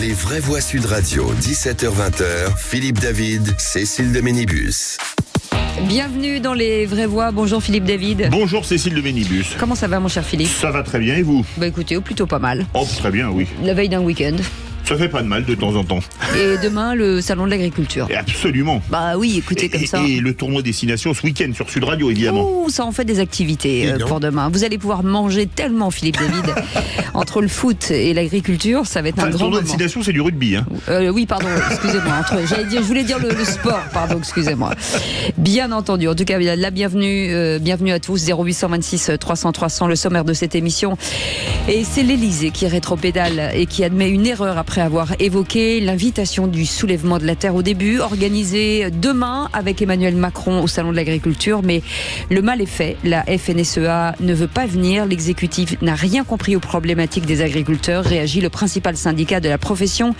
Les vraies voix Sud Radio, 17h-20h, Philippe David, Cécile de Ménibus. Bienvenue dans les vraies voix. Bonjour Philippe David. Bonjour Cécile de Ménibus. Comment ça va mon cher Philippe? Ça va très bien et vous? Bah écoutez, plutôt pas mal. Oh très bien, oui. La veille d'un week-end. Ça fait pas de mal de temps en temps. Et demain, le salon de l'agriculture. Et absolument. Bah oui, écoutez, comme ça. Et le tournoi Destination ce week-end sur Sud Radio, évidemment. Ouh, ça en fait des activités pour demain. Vous allez pouvoir manger tellement, Philippe David. Entre le foot et l'agriculture, ça va être un grand moment. Le tournoi Destination, c'est du rugby. Hein. Oui, pardon, excusez-moi. Je voulais dire le sport, pardon, excusez-moi. Bien entendu. En tout cas, la bienvenue, bienvenue à tous. 0826 300 300, le sommaire de cette émission. Et c'est l'Élysée qui rétropédale et qui admet une erreur après avoir évoqué l'invitation du soulèvement de la terre au début, organisée demain avec Emmanuel Macron au salon de l'agriculture. Mais le mal est fait. La FNSEA ne veut pas venir. L'exécutif n'a rien compris aux problématiques des agriculteurs, réagit le principal syndicat de la profession.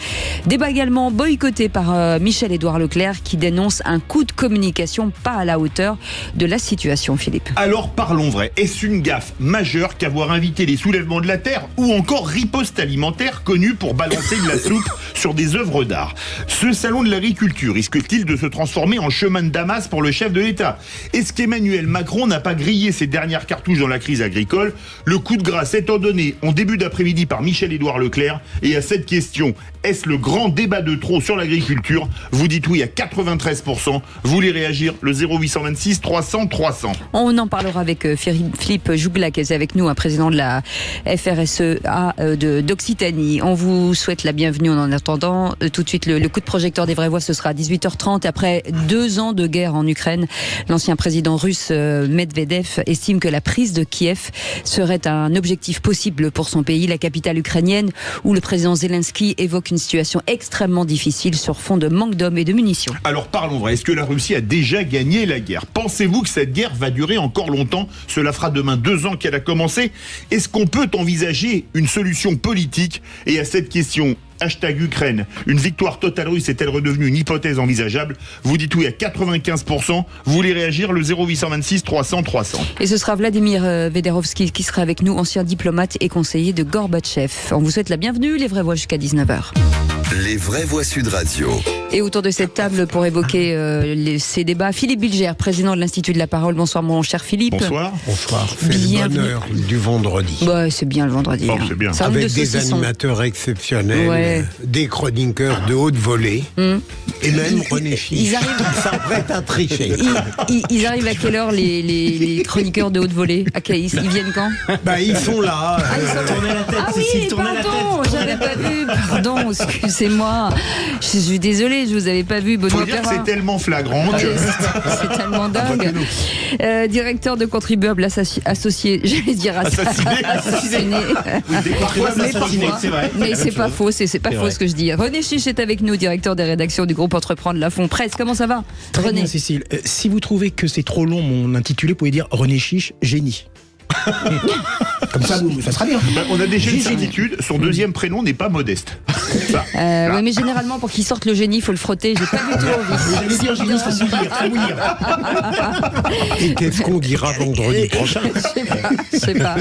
Débat également boycotté par Michel-Édouard Leclerc qui dénonce un coup de communication pas à la hauteur de la situation, Philippe. Alors parlons vrai. Est-ce une gaffe majeure qu'avoir invité les soulèvements de la terre ou encore Riposte Alimentaire connue pour balancer de la soupe sur des œuvres d'art? Ce salon de l'agriculture risque-t-il de se transformer en chemin de Damas pour le chef de l'État? Est-ce qu'Emmanuel Macron n'a pas grillé ses dernières cartouches dans la crise agricole? Le coup de grâce étant donné en début d'après-midi par Michel-Édouard Leclerc. Et à cette question, est-ce le grand débat de trop sur l'agriculture? Vous dites oui à 93%. Vous voulez réagir? Le 0826 300 300. On en parlera avec Philippe Jougla qui est avec nous, un président de la FRSEA d'Occitanie. On vous souhaite la bienvenue en attendant. Tout de suite, le coup de projecteur des vraies voix, ce sera à 18h30. Après 2 ans de guerre en Ukraine, l'ancien président russe Medvedev estime que la prise de Kiev serait un objectif possible pour son pays, la capitale ukrainienne, où le président Zelensky évoque une situation extrêmement difficile sur fond de manque d'hommes et de munitions. Alors parlons vrai, est-ce que la Russie a déjà gagné la guerre? Pensez-vous que cette guerre va durer encore longtemps? Cela fera demain 2 ans qu'elle a commencé. Est-ce qu'on peut envisager une solution politique? Et à cette question, #Ukraine, une victoire totale russe est-elle redevenue une hypothèse envisageable? Vous dites oui à 95%. Vous voulez réagir? Le 0826 300 300. Et ce sera Vladimir Vederovski qui sera avec nous, ancien diplomate et conseiller de Gorbatchev. On vous souhaite la bienvenue, les vraies voix jusqu'à 19h. Les vraies voix Sud Radio. Et autour de cette table pour évoquer ces débats, Philippe Bilger, président de l'Institut de la Parole. Bonsoir mon cher Philippe. Bonsoir. Bonsoir. C'est le bonheur du vendredi. Bah, c'est bien le vendredi. Oh, c'est bien. Avec des animateurs exceptionnels, des chroniqueurs de haute volée, et même René Chiche. Ça va être à tricher. Ils arrivent à quelle heure les chroniqueurs de haute volée? Ils viennent quand? Bah, ils sont là. Tournez la tête, Cécile, tournez la tête. J'avais pas vu. Pardon, excusez-moi. Je suis désolée, je vous avais pas vu. Benoît Faut dire que c'est tellement flagrant que... C'est tellement dingue. Directeur de contribuables associés, j'allais dire assassiné. Mais c'est pas faux, c'est pas faux ce que je dis. René Chiche est avec nous, directeur des rédactions du groupe Entreprendre La Fond Presse. Comment ça va, Très René? bien, Cécile. Si vous trouvez que c'est trop long mon intitulé, vous pouvez dire René Chiche, génie. Comme ça, ça sera bien. On a déjà une certitude, son deuxième prénom n'est pas Modeste. Oui, mais généralement, pour qu'il sorte le génie, il faut le frotter. J'ai pas du tout envie. Vous allez dire génie, il faut bouillir. Et qu'est-ce qu'on dira vendredi prochain? Je sais pas.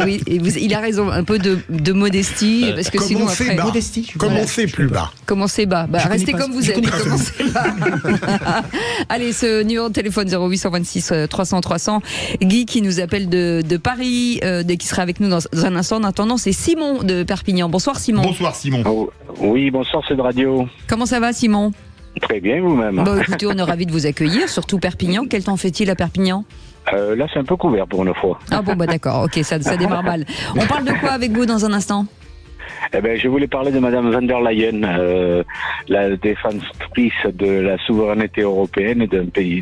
Oui, il a raison, un peu de modestie, parce que sinon après... Bas. Modestie. Commencez plus bas. Commencez bas. Restez comme vous êtes. Commencez bas. Allez, ce numéro de téléphone 0826 300 300. Guy qui nous appelle de Paris, qui sera avec nous dans un instant. En attendant, c'est Simon de Perpignan. Bonsoir Simon. Bonsoir Simon. Oh, oui, bonsoir, c'est de radio. Comment ça va Simon? Très bien, vous-même. Écoutez, on est ravis de vous accueillir, surtout Perpignan. Quel temps fait-il à Perpignan? Là, c'est un peu couvert pour une fois. Ah bon, d'accord, ok, ça démarre mal. On parle de quoi avec vous dans un instant? Je voulais parler de Madame von der Leyen, la défenstrice de la souveraineté européenne d'un pays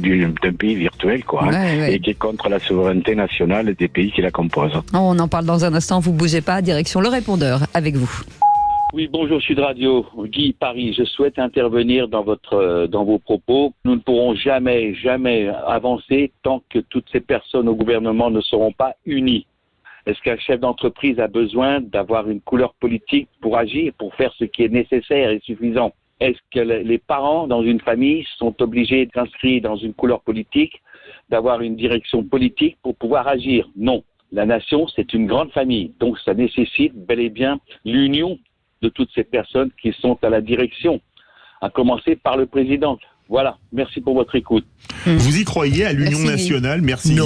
virtuel, quoi, et qui est contre la souveraineté nationale des pays qui la composent. On en parle dans un instant, vous bougez pas, direction le répondeur avec vous. Oui, bonjour Sud Radio, Guy Paris. Je souhaite intervenir dans vos propos. Nous ne pourrons jamais avancer tant que toutes ces personnes au gouvernement ne seront pas unies. Est-ce qu'un chef d'entreprise a besoin d'avoir une couleur politique pour agir, pour faire ce qui est nécessaire et suffisant? Est-ce que les parents dans une famille sont obligés d'inscrire dans une couleur politique, d'avoir une direction politique pour pouvoir agir? Non. La nation, c'est une grande famille, donc ça nécessite bel et bien l'union de toutes ces personnes qui sont à la direction, à commencer par le président. Voilà, merci pour votre écoute. Vous y croyez à l'Union nationale? Merci.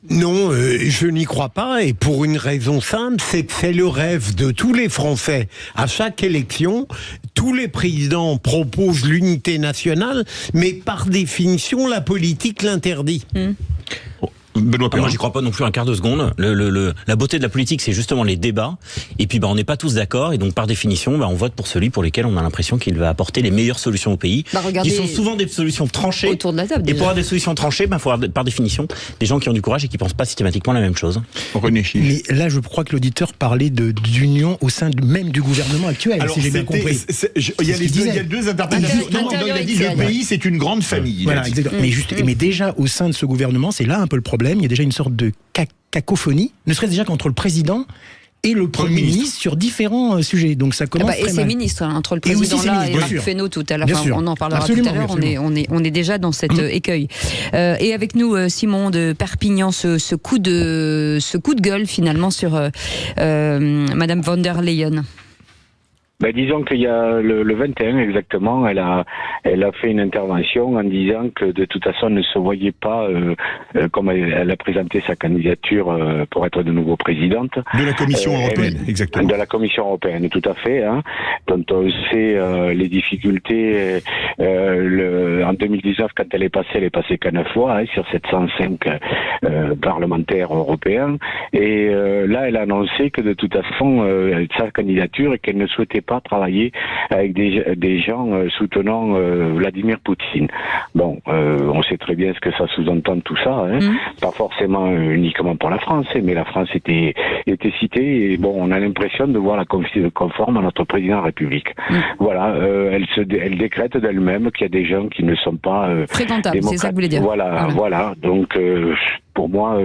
Non, je n'y crois pas, et pour une raison simple, c'est que c'est le rêve de tous les Français. À chaque élection, tous les présidents proposent l'unité nationale, mais par définition, la politique l'interdit. Moi, j'y crois pas non plus un quart de seconde. La beauté de la politique, c'est justement les débats. Et puis, on n'est pas tous d'accord. Et donc, par définition, on vote pour celui pour lequel on a l'impression qu'il va apporter les meilleures solutions au pays. Qui sont souvent des solutions tranchées. Autour de la table. Et pour avoir des solutions tranchées, il faut avoir, par définition, des gens qui ont du courage et qui pensent pas systématiquement la même chose. Mais là, je crois que l'auditeur parlait d'union au sein même du gouvernement actuel, si j'ai bien compris. Il y a deux interprétations. Non, il a dit le pays, c'est une grande famille. Voilà, exactement. Mais déjà, au sein de ce gouvernement, c'est là un peu le problème. Il y a déjà une sorte de cacophonie, ne serait-ce déjà qu'entre le président et le Premier ministre sur différents sujets. Donc ça commence très mal. Et ses ministres, entre le président là et Marc Fesneau tout à l'heure, on en parlera tout à l'heure, on est déjà dans cet écueil. Et avec nous, Simon de Perpignan, ce coup de gueule finalement sur Madame von der Leyen. Disons qu'il y a le 21 exactement, elle a fait une intervention en disant que de toute façon elle ne se voyait pas, comme elle a présenté sa candidature pour être de nouveau présidente. De la Commission européenne, exactement. De la Commission européenne, tout à fait. Dont on sait les difficultés. En 2019, quand elle est passée qu'à 9 fois sur 705 parlementaires européens. Et là, elle a annoncé que de toute façon, sa candidature et qu'elle ne souhaitait pas travailler avec des gens soutenant Vladimir Poutine. Bon, on sait très bien ce que ça sous-entend tout ça, pas forcément uniquement pour la France, mais la France était citée, et bon, on a l'impression de voir la conforme à notre président de la République. Voilà, elle décrète d'elle-même qu'il y a des gens qui ne sont pas fréquentables, c'est ça que vous voulez dire. Voilà. Donc, pour moi,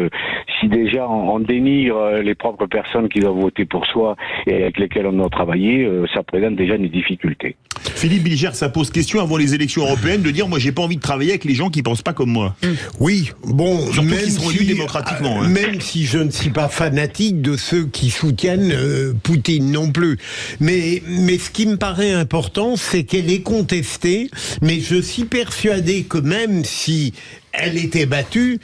si déjà on dénigre les propres personnes qui doivent voter pour soi et avec lesquelles on doit travailler, ça présente déjà une difficulté. Philippe Bilger, ça pose question avant les élections européennes de dire moi j'ai pas envie de travailler avec les gens qui pensent pas comme moi. Oui, bon, surtout même qui seront élus démocratiquement. Même si je ne suis pas fanatique de ceux qui soutiennent Poutine non plus. Mais ce qui me paraît important, c'est qu'elle est contestée, mais je suis persuadé que même si elle était battue,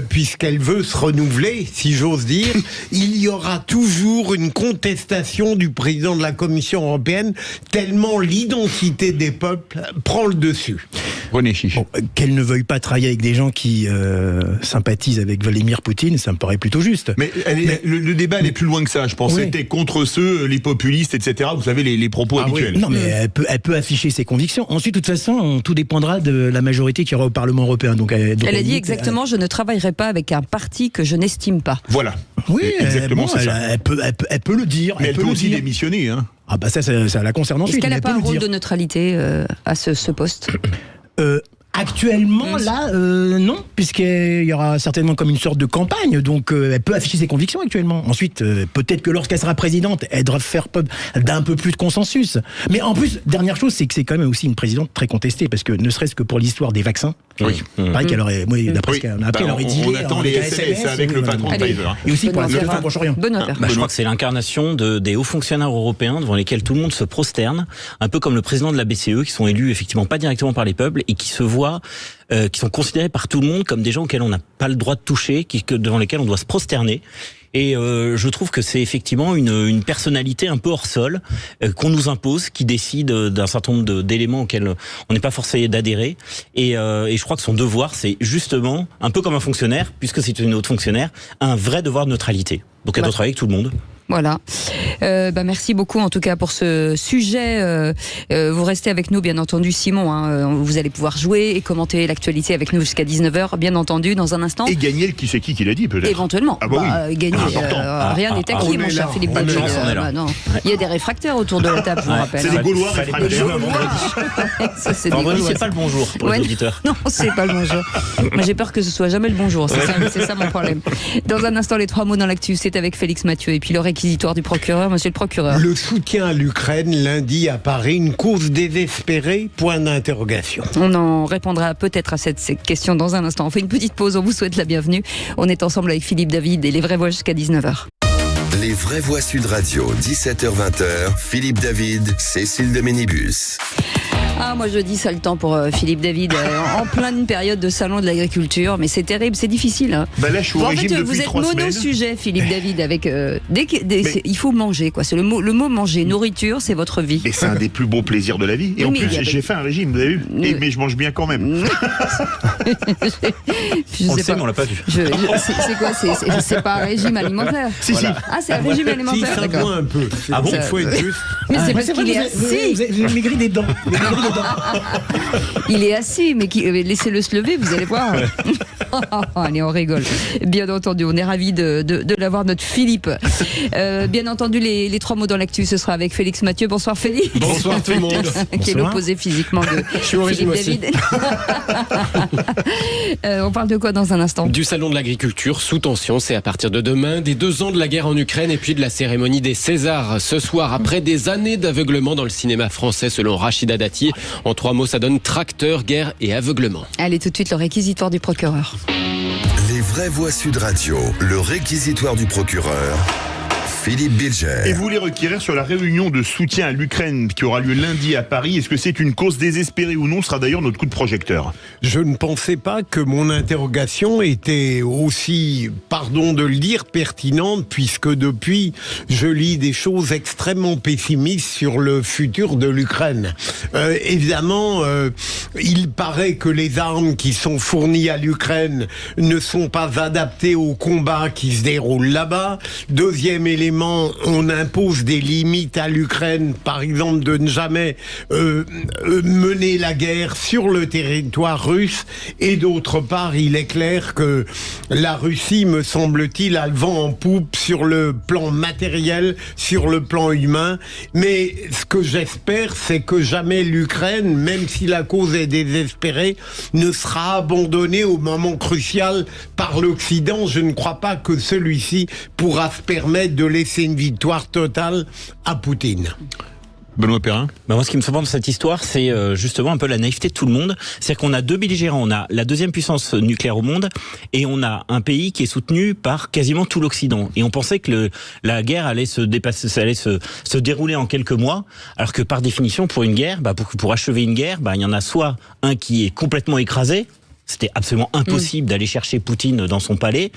puisqu'elle veut se renouveler, si j'ose dire, il y aura toujours une contestation du président de la Commission européenne, tellement l'identité des peuples prend le dessus. René Chiche. Bon, qu'elle ne veuille pas travailler avec des gens qui sympathisent avec Vladimir Poutine, ça me paraît plutôt juste. Mais le débat allait plus loin que ça, je pense. Oui. C'était contre ceux, les populistes, etc. Vous savez, les propos habituels. Oui. Non, mais elle peut afficher ses convictions. Ensuite, de toute façon, tout dépendra de la majorité qui aura au Parlement européen. Donc elle a dit exactement, je ne travaillerai pas avec un parti que je n'estime pas. Voilà. Oui, exactement, c'est ça. Elle peut le dire. Mais elle peut aussi démissionner. Ah bah ça la concerne ensuite. Est-ce qu'elle n'a pas un rôle de neutralité à ce poste Actuellement, là, non, puisqu'il y aura certainement comme une sorte de campagne, donc elle peut afficher ses convictions actuellement. Ensuite, peut-être que lorsqu'elle sera présidente, elle devra faire d'un peu plus de consensus. Mais en plus, dernière chose, c'est que c'est quand même aussi une présidente très contestée, parce que ne serait-ce que pour l'histoire des vaccins, pareil qu'elle aurait, d'après ce qu'on a appris, elle aurait dit... On attend les SMS avec le patron de Pfizer. Et aussi pour la fin du Proche-Orient. Je crois que c'est l'incarnation des hauts fonctionnaires européens devant lesquels tout le monde se prosterne, un peu comme le président de la BCE, qui sont élus effectivement pas directement par les peuples et qui se voient qui sont considérés par tout le monde comme des gens auxquels on n'a pas le droit de toucher, devant lesquels on doit se prosterner. Et je trouve que c'est effectivement une personnalité un peu hors sol qu'on nous impose, qui décide d'un certain nombre d'éléments auxquels on n'est pas forcé d'adhérer. Et je crois que son devoir, c'est justement, un peu comme un fonctionnaire, puisque c'est une haute fonctionnaire, un vrai devoir de neutralité. Donc elle doit travailler avec tout le monde. Voilà. Merci beaucoup en tout cas pour ce sujet. Vous restez avec nous bien entendu, Simon. Vous allez pouvoir jouer et commenter l'actualité avec nous jusqu'à 19h, bien entendu, dans un instant. Et gagner le qui c'est qui l'a dit peut-être. Éventuellement. Ah bah oui. Gagner. Rien n'est acquis, mon cher Philippe David. Non. Il y a des réfractaires autour de la table, je vous rappelle. C'est des Gaulois réfractaires. Vendredi, c'est pas le bonjour pour les auditeurs. Non, c'est pas le bonjour. Moi, j'ai peur que ce soit jamais le bonjour. C'est ça mon problème. Dans un instant, les 3 mots dans l'actu, c'est avec Félix Mathieu et puis le réquisitoire du procureur. Monsieur le procureur. Le soutien à l'Ukraine lundi à Paris, une cause désespérée, point d'interrogation. On en répondra peut-être à cette question dans un instant. On fait une petite pause, on vous souhaite la bienvenue. On est ensemble avec Philippe David et les vraies voix jusqu'à 19h. Les vraies voix Sud Radio, 17h-20h, Philippe David, Cécile de Ménibus. Ah, moi je dis ça le temps pour Philippe David, en pleine période de salon de l'agriculture, mais c'est terrible, c'est difficile. Hein. Bah là, je suis au régime depuis vous êtes 3 semaines. mono-sujet, Philippe David, avec il faut manger, quoi. C'est le mot manger, nourriture, c'est votre vie. Et c'est un des plus beaux plaisirs de la vie. Et Oui, en mais plus, j'ai fait un régime, vous avez vu. Mais je mange bien quand même. On le sait, mais on l'a pas vu. C'est quoi c'est pas un régime alimentaire. Si, si. Ah, c'est un régime Si, alimentaire, ça d'accord. voit un peu. Ah bon, Il faut être juste. Mais c'est parce C'est vrai qu'il que est assis. vous avez maigri des dents. Vous avez maigri des dents. Il est assis, mais laissez-le se lever, vous allez voir. Allez, on rigole. Bien entendu, on est ravis de l'avoir, notre Philippe. Bien entendu, les 3 mots dans l'actu, ce sera avec Félix Mathieu. Bonsoir Félix. Bonsoir tout le monde. Qui est l'opposé physiquement de Je suis au régime Philippe aussi. David. On parle de quoi dans un instant? Du salon de l'agriculture sous tension, c'est à partir de demain, des 2 ans de la guerre en Ukraine et puis de la cérémonie des Césars. Ce soir, après des années d'aveuglement dans le cinéma français, selon Rachida Dati, en 3 mots, ça donne tracteur, guerre et aveuglement. Allez, tout de suite, le réquisitoire du procureur. Les vraies voix Sud Radio, le réquisitoire du procureur, Philippe Bilger. Et vous voulez requérir sur la réunion de soutien à l'Ukraine qui aura lieu lundi à Paris. Est-ce que c'est une cause désespérée ou non? Ce sera d'ailleurs notre coup de projecteur. Je ne pensais pas que mon interrogation était aussi, pardon de le dire, pertinente, puisque depuis, je lis des choses extrêmement pessimistes sur le futur de l'Ukraine. Évidemment, il paraît que les armes qui sont fournies à l'Ukraine ne sont pas adaptées au combat qui se déroule là-bas. Deuxième élément, on impose des limites à l'Ukraine, par exemple de ne jamais mener la guerre sur le territoire russe, et d'autre part, il est clair que la Russie, me semble-t-il, a le vent en poupe sur le plan matériel, sur le plan humain, mais ce que j'espère, c'est que jamais l'Ukraine, même si la cause est désespérée, ne sera abandonnée au moment crucial par l'Occident. Je ne crois pas que celui-ci pourra se permettre de laisser une victoire totale à Poutine. Benoît Perrin. Moi, ce qui me surprend dans cette histoire, c'est justement un peu la naïveté de tout le monde. C'est-à-dire qu'on a 2 belligérants. On a la 2e puissance nucléaire au monde et on a un pays qui est soutenu par quasiment tout l'Occident. Et on pensait que la guerre allait se dérouler en quelques mois, alors que par définition, pour une guerre, pour achever une guerre, il y en a soit un qui est complètement écrasé. C'était absolument impossible d'aller chercher Poutine dans son palais.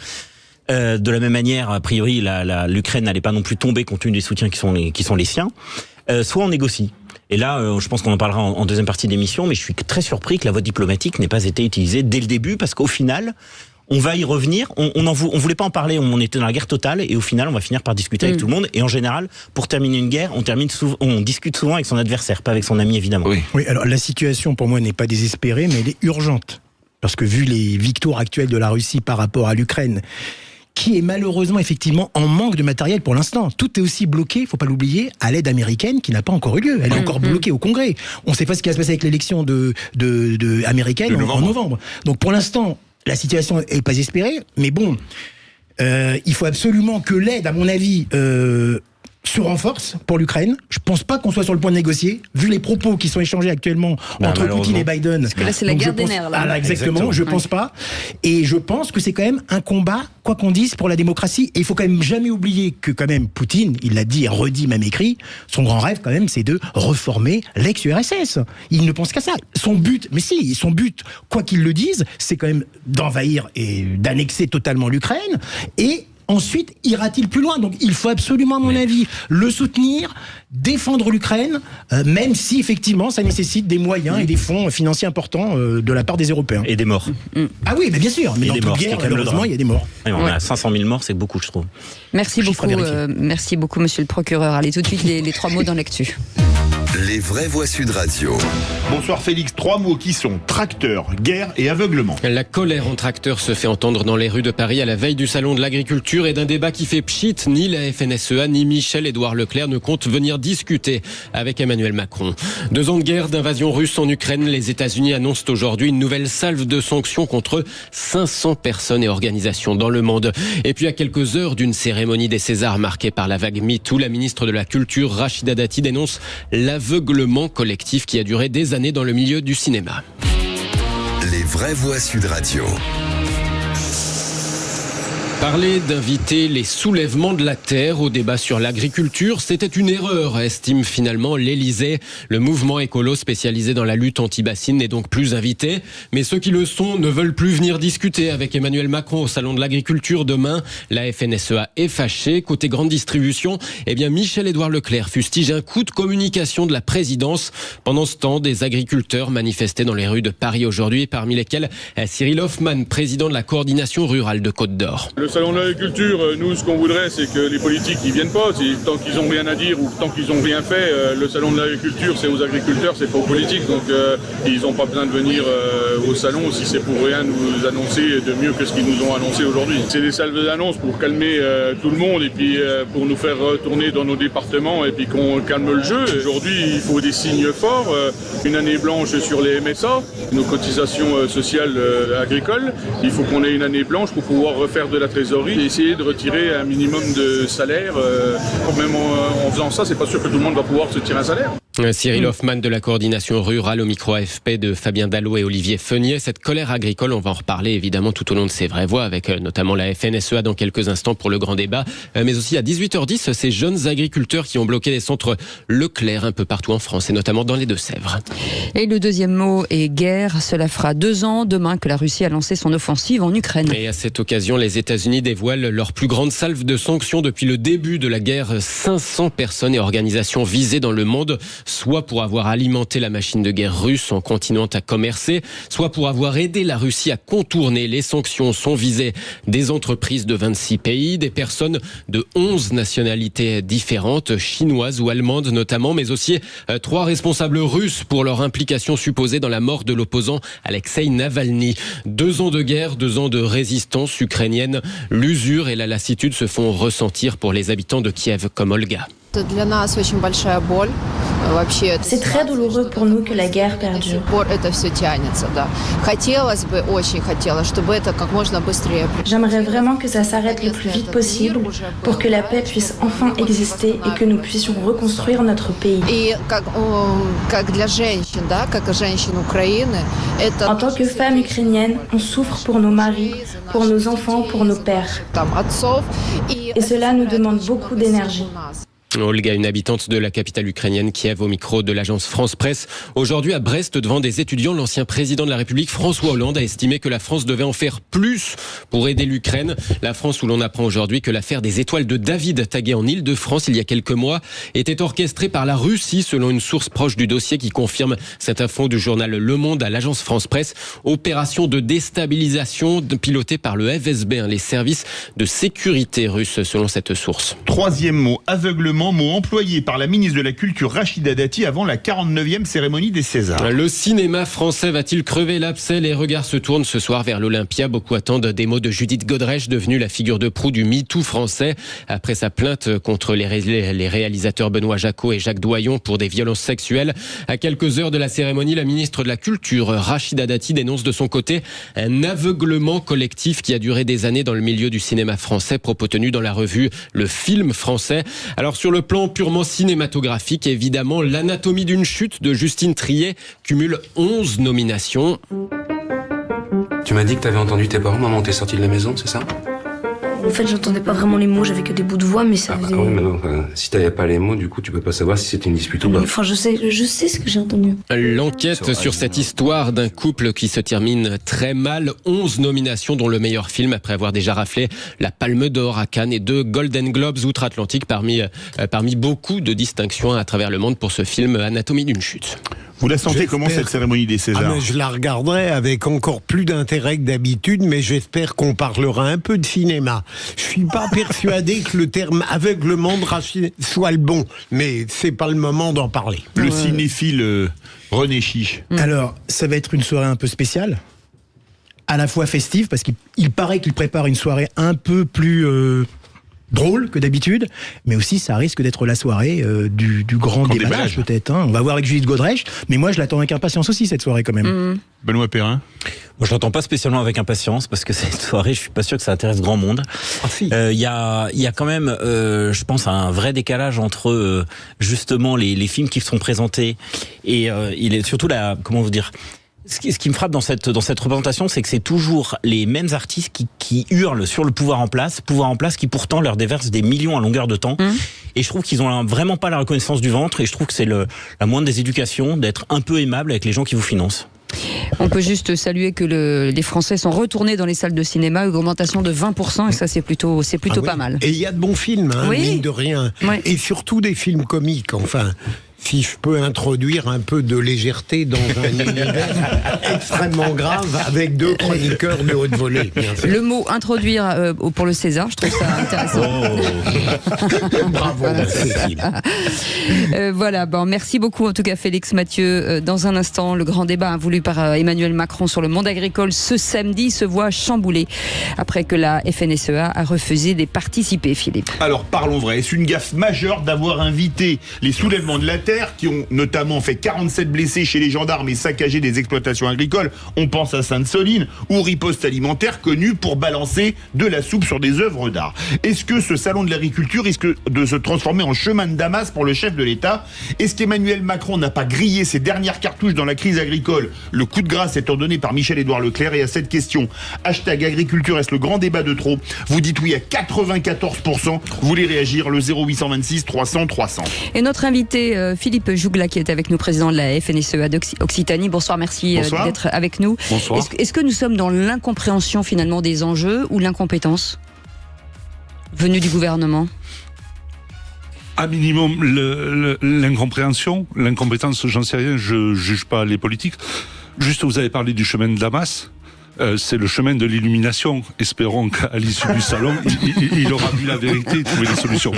De la même manière, a priori, l'Ukraine n'allait pas non plus tomber compte tenu des soutiens qui sont les siens. Soit on négocie. Et là, je pense qu'on en parlera en deuxième partie d'émission, mais je suis très surpris que la voie diplomatique n'ait pas été utilisée dès le début, parce qu'au final, on va y revenir. On voulait pas en parler, on était dans la guerre totale, et au final, on va finir par discuter avec tout le monde. Et en général, pour terminer une guerre, on discute souvent avec son adversaire, pas avec son ami, évidemment. Oui, alors la situation, pour moi, n'est pas désespérée, mais elle est urgente. Parce que vu les victoires actuelles de la Russie par rapport à l'Ukraine, qui est malheureusement effectivement en manque de matériel pour l'instant. Tout est aussi bloqué, il ne faut pas l'oublier, à l'aide américaine qui n'a pas encore eu lieu. Elle est encore bloquée au Congrès. On ne sait pas ce qui va se passer avec l'élection américaine en novembre. Donc pour l'instant, la situation n'est pas espérée, mais bon, il faut absolument que l'aide, à mon avis, se renforce pour l'Ukraine. Je pense pas qu'on soit sur le point de négocier, vu les propos qui sont échangés actuellement entre Poutine et Biden. Parce que là, c'est la guerre des nerfs. Là. Exactement, je pense pas. Et je pense que c'est quand même un combat, quoi qu'on dise, pour la démocratie. Et il faut quand même jamais oublier que quand même Poutine, il l'a dit, redit, même écrit, son grand rêve quand même, c'est de reformer l'ex-URSS. Il ne pense qu'à ça. Son but, quoi qu'il le dise, c'est quand même d'envahir et d'annexer totalement l'Ukraine. Et ensuite, ira-t-il plus loin? Donc il faut absolument, à mon avis, le soutenir, défendre l'Ukraine, même si effectivement ça nécessite des moyens et des fonds financiers importants de la part des Européens. Et des morts. Ah oui, mais bien sûr, mais dans toute guerre, malheureusement, il y a des morts. On a 500 000 morts, c'est beaucoup, je trouve. Merci beaucoup, monsieur le procureur. Allez, tout de suite, les 3 mots dans l'actu. Les vraies voix Sud Radio. Bonsoir Félix, 3 mots qui sont tracteur, guerre et aveuglement. La colère en tracteur se fait entendre dans les rues de Paris à la veille du salon de l'agriculture et d'un débat qui fait pchit. Ni la FNSEA ni Michel-Édouard Leclerc ne comptent venir discuter avec Emmanuel Macron. 2 ans de guerre, d'invasion russe en Ukraine, les États-Unis annoncent aujourd'hui une nouvelle salve de sanctions contre 500 personnes et organisations dans le monde. Et puis à quelques heures d'une cérémonie des Césars marquée par la vague MeToo, la ministre de la Culture, Rachida Dati, dénonce l'aveuglement collectif qui a duré des années dans le milieu du cinéma. Les vraies voix Sud Radio. Parler d'inviter les soulèvements de la terre au débat sur l'agriculture, c'était une erreur, estime finalement l'Élysée. Le mouvement écolo spécialisé dans la lutte anti-bassine n'est donc plus invité. Mais ceux qui le sont ne veulent plus venir discuter avec Emmanuel Macron au salon de l'agriculture demain. La FNSEA est fâchée. Côté grande distribution, Michel-Édouard Leclerc fustige un coup de communication de la présidence. Pendant ce temps, des agriculteurs manifestaient dans les rues de Paris aujourd'hui, parmi lesquels Cyril Hoffman, président de la coordination rurale de Côte-d'Or. Le salon de l'agriculture, nous, ce qu'on voudrait, c'est que les politiques n'y viennent pas. Tant qu'ils n'ont rien à dire ou tant qu'ils n'ont rien fait, le salon de l'agriculture, c'est aux agriculteurs, c'est pas aux politiques. Donc, ils n'ont pas besoin de venir au salon si c'est pour rien nous annoncer de mieux que ce qu'ils nous ont annoncé aujourd'hui. C'est des salves d'annonces pour calmer tout le monde et puis pour nous faire retourner dans nos départements et puis qu'on calme le jeu. Aujourd'hui, il faut des signes forts. Une année blanche sur les MSA, nos cotisations sociales agricoles. Il faut qu'on ait une année blanche pour pouvoir refaire de la trésorerie et essayer de retirer un minimum de salaire. Même en faisant ça, c'est pas sûr que tout le monde va pouvoir se tirer un salaire. Cyril Hoffman de la coordination rurale au micro AFP de Fabien Dallot et Olivier Feunier. Cette colère agricole, on va en reparler évidemment tout au long de ces vraies voix avec notamment la FNSEA dans quelques instants pour le grand débat. Mais aussi à 18h10, ces jeunes agriculteurs qui ont bloqué les centres Leclerc un peu partout en France et notamment dans les Deux-Sèvres. Et le deuxième mot est guerre. Cela fera 2 ans demain que la Russie a lancé son offensive en Ukraine. Et à cette occasion, les États-Unis dévoilent leur plus grande salve de sanctions depuis le début de la guerre. 500 personnes et organisations visées dans le monde, soit pour avoir alimenté la machine de guerre russe en continuant à commercer, soit pour avoir aidé la Russie à contourner les sanctions. Sont visées des entreprises de 26 pays, des personnes de 11 nationalités différentes, chinoises ou allemandes notamment, mais aussi 3 responsables russes pour leur implication supposée dans la mort de l'opposant Alexei Navalny. 2 ans de guerre, 2 ans de résistance ukrainienne. L'usure et la lassitude se font ressentir pour les habitants de Kiev comme Olga. C'est très douloureux pour nous que la guerre perdure. J'aimerais vraiment que ça s'arrête le plus vite possible pour que la paix puisse enfin exister et que nous puissions reconstruire notre pays. En tant que femme ukrainienne, on souffre pour nos maris, pour nos enfants, pour nos pères. Et cela nous demande beaucoup d'énergie. Olga, une habitante de la capitale ukrainienne, Kiev, au micro de l'agence France Presse. Aujourd'hui, à Brest, devant des étudiants, l'ancien président de la République, François Hollande, a estimé que la France devait en faire plus pour aider l'Ukraine. La France où l'on apprend aujourd'hui que l'affaire des étoiles de David, taguée en Île-de-France il y a quelques mois, était orchestrée par la Russie, selon une source proche du dossier qui confirme cette info du journal Le Monde à l'agence France Presse. Opération de déstabilisation pilotée par le FSB, les services de sécurité russes, selon cette source. 3e mot, aveuglement. Mot employé par la ministre de la Culture Rachida Dati avant la 49e cérémonie des Césars. Le cinéma français va-t-il crever l'abcès? Les regards se tournent ce soir vers l'Olympia. Beaucoup attendent des mots de Judith Godrèche, devenue la figure de proue du MeToo français. Après sa plainte contre les réalisateurs Benoît Jacquot et Jacques Doyon pour des violences sexuelles. À quelques heures de la cérémonie, la ministre de la Culture, Rachida Dati, dénonce de son côté un aveuglement collectif qui a duré des années dans le milieu du cinéma français, propos tenus dans la revue Le Film français. Alors sur le plan purement cinématographique, évidemment, L'Anatomie d'une chute de Justine Triet cumule 11 nominations. Tu m'as dit que t'avais entendu tes parents, maman, t'es sortie de la maison, c'est ça? En fait, j'entendais pas vraiment les mots, j'avais que des bouts de voix, mais ça faisait... oui, mais non, si t'avais pas les mots, du coup, tu peux pas savoir si c'était une dispute ou pas. Enfin, je sais ce que j'ai entendu. L'enquête sur cette histoire d'un couple qui se termine très mal. 11 nominations, dont le meilleur film, après avoir déjà raflé la Palme d'Or à Cannes et 2 Golden Globes outre-Atlantique, parmi beaucoup de distinctions à travers le monde pour ce film Anatomie d'une chute. Vous la sentez comment cette cérémonie des Césars? Je la regarderai avec encore plus d'intérêt que d'habitude, mais j'espère qu'on parlera un peu de cinéma. Je suis pas persuadé que le terme aveuglement de Rachid soit le bon, mais c'est pas le moment d'en parler. Le cinéphile René Chiche. Alors, ça va être une soirée un peu spéciale, à la fois festive, parce qu'il paraît qu'il prépare une soirée un peu plus... drôle que d'habitude, mais aussi ça risque d'être la soirée du grand déballage peut-être. On va voir avec Judith Godrèche, mais moi je l'attends avec impatience aussi cette soirée quand même. Benoît Perrin. Moi, je l'attends pas spécialement avec impatience parce que cette soirée, je suis pas sûr que ça intéresse grand monde. Il y a quand même, je pense, un vrai décalage entre justement les films qui sont présentés et il est surtout comment vous dire. Ce qui me frappe dans cette représentation, c'est que c'est toujours les mêmes artistes qui hurlent sur le pouvoir en place qui pourtant leur déverse des millions à longueur de temps. Et je trouve qu'ils ont vraiment pas la reconnaissance du ventre, et je trouve que c'est la moindre des éducations d'être un peu aimable avec les gens qui vous financent. On peut juste saluer que les Français sont retournés dans les salles de cinéma, une augmentation de 20%, et ça c'est plutôt pas mal. Et il y a de bons films, mine de rien. Oui. Et surtout des films comiques, enfin. Si je peux introduire un peu de légèreté dans un univers extrêmement grave avec 2 chroniqueurs de haute volée. Le mot introduire pour le César, je trouve ça intéressant. Bravo. Voilà, merci beaucoup en tout cas Félix Mathieu. Dans un instant, le grand débat voulu par Emmanuel Macron sur le monde agricole ce samedi se voit chamboulé après que la FNSEA a refusé d'y participer, Philippe. Alors parlons vrai, est-ce une gaffe majeure d'avoir invité les soulèvements de la terre qui ont notamment fait 47 blessés chez les gendarmes et saccagé des exploitations agricoles, on pense à Sainte-Soline, ou Riposte Alimentaire, connu pour balancer de la soupe sur des œuvres d'art. Est-ce que ce salon de l'agriculture risque de se transformer en chemin de Damas pour le chef de l'État? Est-ce qu'Emmanuel Macron n'a pas grillé ses dernières cartouches dans la crise agricole, le coup de grâce étant donné par Michel-Édouard Leclerc? Et à cette question, #agriculture, est-ce le grand débat de trop? Vous dites oui à 94%, vous voulez réagir, le 0826 300 300. Et notre invité Philippe Jougla, qui est avec nous, président de la FNSEA d'Occitanie. Bonsoir, merci d'être avec nous. Bonsoir. Est-ce que nous sommes dans l'incompréhension finalement des enjeux ou l'incompétence venue du gouvernement? À minimum, l'incompréhension. L'incompétence, j'en sais rien, je juge pas les politiques. Juste, vous avez parlé du chemin de Damas. C'est le chemin de l'illumination. Espérons qu'à l'issue du salon, il aura vu la vérité et trouvé des solutions.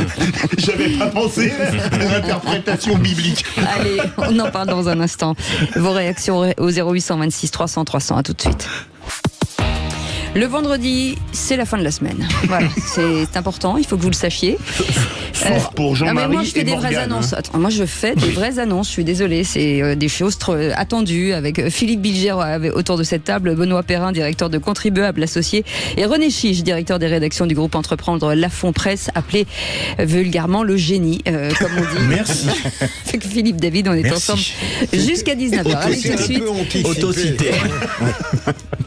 J'avais pas pensé à l'interprétation biblique. Allez, on en parle dans un instant. Vos réactions au 0826 300 300. À tout de suite. Le vendredi, c'est la fin de la semaine. Voilà, c'est important, il faut que vous le sachiez. Sauf pour Jean-Marie moi, je fais des vraies annonces. Attends, moi, je fais des vraies annonces. Je suis désolée, c'est des choses attendues avec Philippe Bilger autour de cette table, Benoît Perrin, directeur de Contribuables Associés, et René Chiche, directeur des rédactions du groupe Entreprendre Lafon Presse, appelé vulgairement le génie, comme on dit. Merci. Avec Philippe David, on est ensemble jusqu'à 19h. Allez tout de suite. Autocité.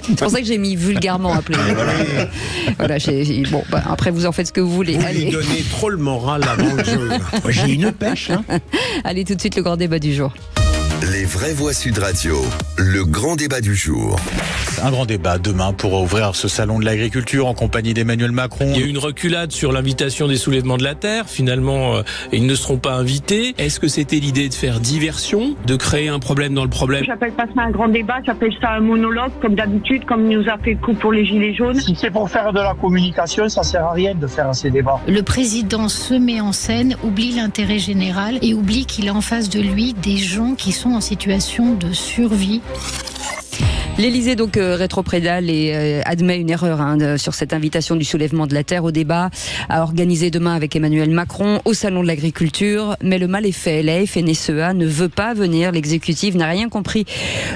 C'est pour ça que j'ai mis vulgairement appelé. Voilà, après vous en faites ce que vous voulez. Vous lui donnez trop le moral avant le jeu. J'ai une pêche. Allez tout de suite, le grand débat du jour. Les vraies voix Sud Radio, le grand débat du jour. Un grand débat demain pour ouvrir ce salon de l'agriculture en compagnie d'Emmanuel Macron. Il y a eu une reculade sur l'invitation des soulèvements de la terre. Finalement, ils ne seront pas invités. Est-ce que c'était l'idée de faire diversion, de créer un problème dans le problème? J'appelle pas ça un grand débat, j'appelle ça un monologue, comme d'habitude, comme il nous a fait le coup pour les Gilets jaunes. Si c'est pour faire de la communication, ça sert à rien de faire ces débats. Le président se met en scène, oublie l'intérêt général et oublie qu'il a en face de lui des gens qui sont en situation de survie. L'Élysée donc rétroprédale et admet une erreur sur cette invitation du soulèvement de la terre au débat à organiser demain avec Emmanuel Macron au salon de l'agriculture. Mais le mal est fait. La FNSEA ne veut pas venir. L'exécutif n'a rien compris.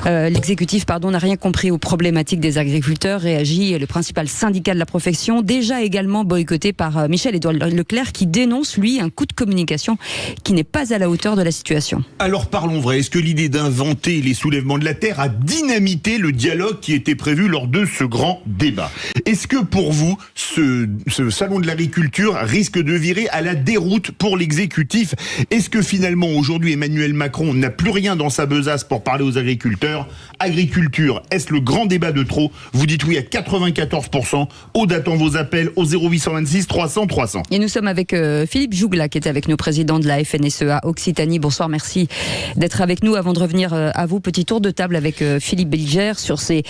N'a rien compris aux problématiques des agriculteurs. Réagit le principal syndicat de la profession, déjà également boycotté par Michel-Édouard Leclerc, qui dénonce lui un coup de communication qui n'est pas à la hauteur de la situation. Alors parlons vrai. Est-ce que l'idée d'inventer les soulèvements de la terre a dynamité le dialogue qui était prévu lors de ce grand débat? Est-ce que pour vous, ce salon de l'agriculture risque de virer à la déroute pour l'exécutif? Est-ce que finalement aujourd'hui Emmanuel Macron n'a plus rien dans sa besace pour parler aux agriculteurs? Agriculture, est-ce le grand débat de trop? Vous dites oui à 94%. Aude attend vos appels au 0826 300 300. Et nous sommes avec Philippe Jougla qui est avec nous, président de la FNSEA Occitanie. Bonsoir, merci d'être avec nous. Avant de revenir à vous, petit tour de table avec Philippe Bilger sur ces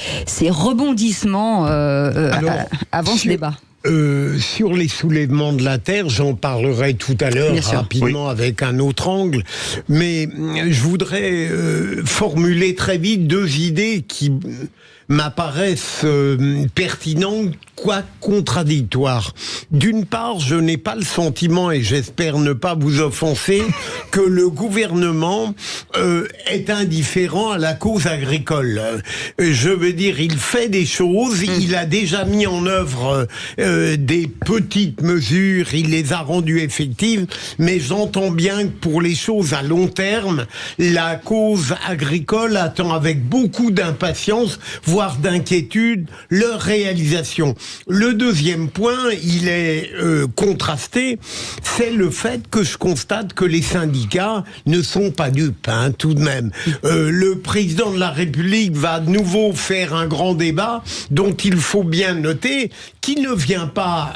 rebondissements avant ce débat. Sur les soulèvements de la terre, j'en parlerai tout à l'heure rapidement avec un autre angle, mais je voudrais formuler très vite 2 idées qui m'apparaissent pertinentes, quoi contradictoires. D'une part, je n'ai pas le sentiment, et j'espère ne pas vous offenser, que le gouvernement est indifférent à la cause agricole. Je veux dire, il fait des choses, il a déjà mis en œuvre des petites mesures, il les a rendues effectives, mais j'entends bien que pour les choses à long terme, la cause agricole attend avec beaucoup d'impatience, voire d'inquiétude, leur réalisation. Le deuxième point, il est contrasté, c'est le fait que je constate que les syndicats ne sont pas dupes, hein, tout de même. Le président de la République va de nouveau faire un grand débat dont il faut bien noter qu'il ne vient pas